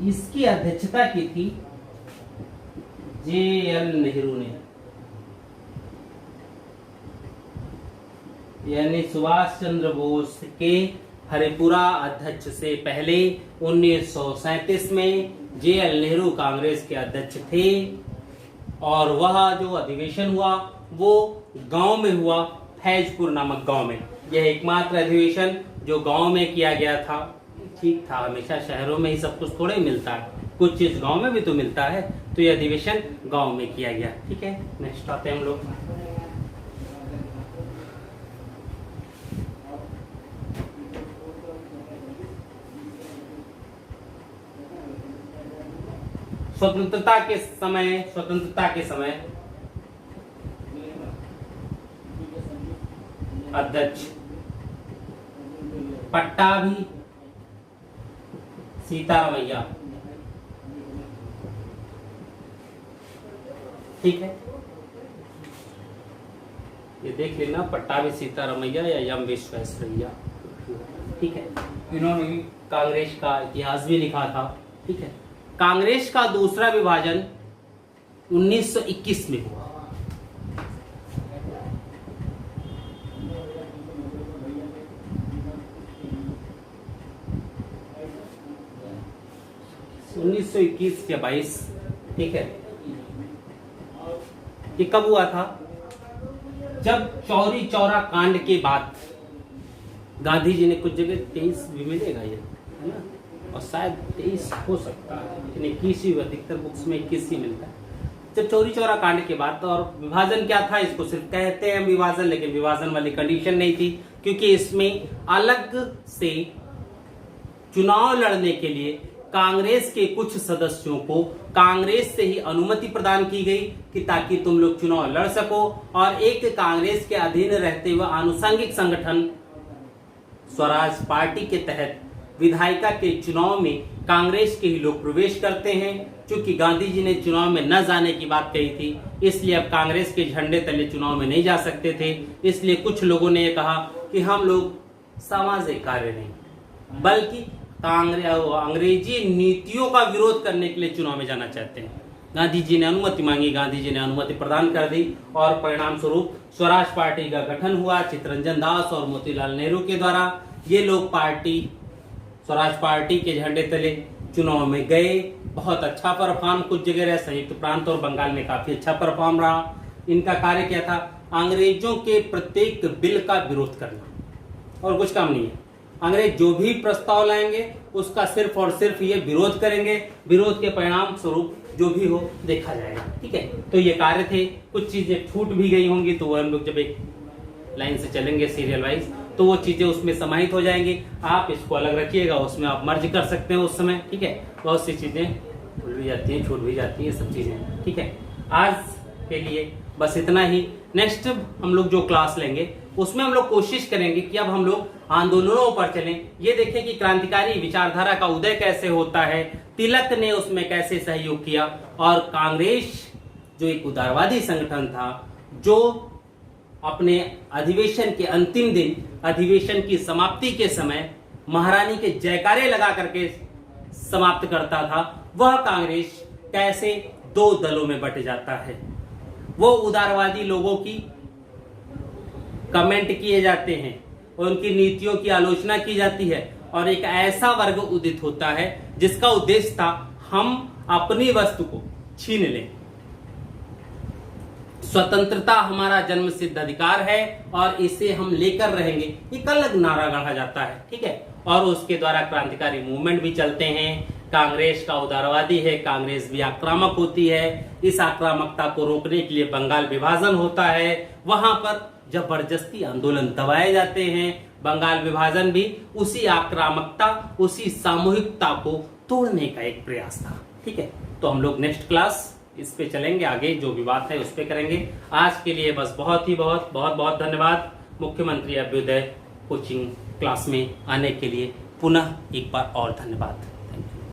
इसकी अध्यक्षता की थी JL नेहरू ने, यानी सुभाष चंद्र बोस के हरिपुरा अध्यक्ष से पहले 1937 में JL नेहरू कांग्रेस के अध्यक्ष थे। और वह जो अधिवेशन हुआ वो गांव में हुआ, फैजपुर नामक गांव में। यह एकमात्र अधिवेशन जो गांव में किया गया था। ठीक था, हमेशा शहरों में ही सब कुछ थोड़े मिलता है, कुछ चीज गांव में भी तो मिलता है। तो यह अधिवेशन गांव में किया गया, ठीक है। नेक्स्ट आते हैं हम लोग। स्वतंत्रता के समय अध्यक्ष पट्टाभी सीतारमैया, ठीक है। ये देख लेना, पट्टाभी सीतारमैया या यम विश्वेश्वरैया, ठीक है। इन्होंने कांग्रेस का इतिहास भी लिखा था, ठीक है। कांग्रेस का दूसरा विभाजन 1921 में हुआ। उन्नीस 1921 या 22, ठीक है। ये कब हुआ था? जब चौरी चौरा कांड के बाद गांधी जी ने, कुछ जगह 23 भी मिलेगा ये, है ना, और शायद 23 हो सकता है, लेकिन 21 ही, अधिकतर बुक्स में 21 ही मिलता है। जब चौरी चौरा कांड के बाद, और विभाजन क्या था, इसको सिर्फ कहते हैं विभाजन, लेकिन विभाजन वाली कंडीशन नहीं थी, क्योंकि इसमें अलग से चुनाव लड़ने के लिए कांग्रेस के कुछ सदस्यों को कांग्रेस से ही अनुमति प्रदान की गई कि ताकि तुम लोग चुनाव लड़ सको, और एक कांग्रेस के अधीन रहते हुए आनुषंगिक संगठन स्वराज पार्टी के तहत विधायिका के चुनाव में कांग्रेस के ही लोग प्रवेश करते हैं। क्योंकि गांधी जी ने चुनाव में न जाने की बात कही थी, इसलिए अब कांग्रेस के झंडे तले चुनाव में नहीं जा सकते थे। इसलिए कुछ लोगों ने यह कहा कि हम लोग सामाजिक कार्य नहीं, बल्कि अंग्रेजी नीतियों का विरोध करने के लिए चुनाव में जाना चाहते हैं। गांधी जी ने अनुमति मांगी, गांधी जी ने अनुमति प्रदान कर दी, और परिणाम स्वरूप स्वराज पार्टी का गठन हुआ। चित्तरंजन दास और मोतीलाल नेहरू के द्वारा ये लोग पार्टी, स्वराज पार्टी के झंडे तले चुनाव में गए। बहुत अच्छा परफॉर्म कुछ जगह रहा, संयुक्त प्रांत और बंगाल में काफी अच्छा परफॉर्म रहा। इनका कार्य क्या था? अंग्रेजों के प्रत्येक बिल का विरोध करना, और कुछ काम नहीं है। अंग्रेज जो भी प्रस्ताव लाएंगे उसका सिर्फ और सिर्फ ये विरोध करेंगे, विरोध के परिणाम स्वरूप जो भी हो देखा जाएगा, ठीक है। तो ये कार्य थे। कुछ चीजें छूट भी गई होंगी, तो वो हम लोग जब एक लाइन से चलेंगे सीरियल वाइज, तो वो चीजें उसमें समाहित हो जाएंगी। आप इसको अलग रखिएगा, उसमें आप मर्ज कर सकते हैं उस समय, ठीक है। बहुत सी चीजें भूल भी जाती हैं, छूट भी जाती है, सब चीजें, ठीक है। आज के लिए बस इतना ही। नेक्स्ट हम लोग जो क्लास लेंगे उसमें हम लोग कोशिश करेंगे कि अब हम लोग आंदोलनों पर चलें। ये देखें कि क्रांतिकारी विचारधारा का उदय कैसे होता है, तिलक ने उसमें कैसे सहयोग किया, और कांग्रेस जो एक उदारवादी संगठन था, जो अपने अधिवेशन के अंतिम दिन, अधिवेशन की समाप्ति के समय महारानी के जयकारे लगा करके समाप्त करता था, वह कांग्रेस कैसे दो दलों में बट जाता है। वो उदारवादी लोगों की कमेंट किए जाते हैं, उनकी नीतियों की आलोचना की जाती है, और एक ऐसा वर्ग उदित होता है जिसका उद्देश्य था हम अपनी वस्तु को छीन लें। स्वतंत्रता हमारा जन्म सिद्ध अधिकार है और इसे हम लेकर रहेंगे, एक अलग नारा गढ़ा जाता है, ठीक है। और उसके द्वारा क्रांतिकारी मूवमेंट भी चलते हैं। कांग्रेस का उदारवादी है, कांग्रेस भी आक्रामक होती है। इस आक्रामकता को रोकने के लिए बंगाल विभाजन होता है, वहां पर जबरदस्ती आंदोलन दबाए जाते हैं। बंगाल विभाजन भी उसी आक्रामकता, उसी सामूहिकता को तोड़ने का एक प्रयास था, ठीक है। तो हम लोग नेक्स्ट क्लास इस पे चलेंगे, आगे जो भी बात है उस पे करेंगे। आज के लिए बस बहुत बहुत धन्यवाद। मुख्यमंत्री अभ्युदय कोचिंग क्लास में आने के लिए पुनः एक बार और धन्यवाद।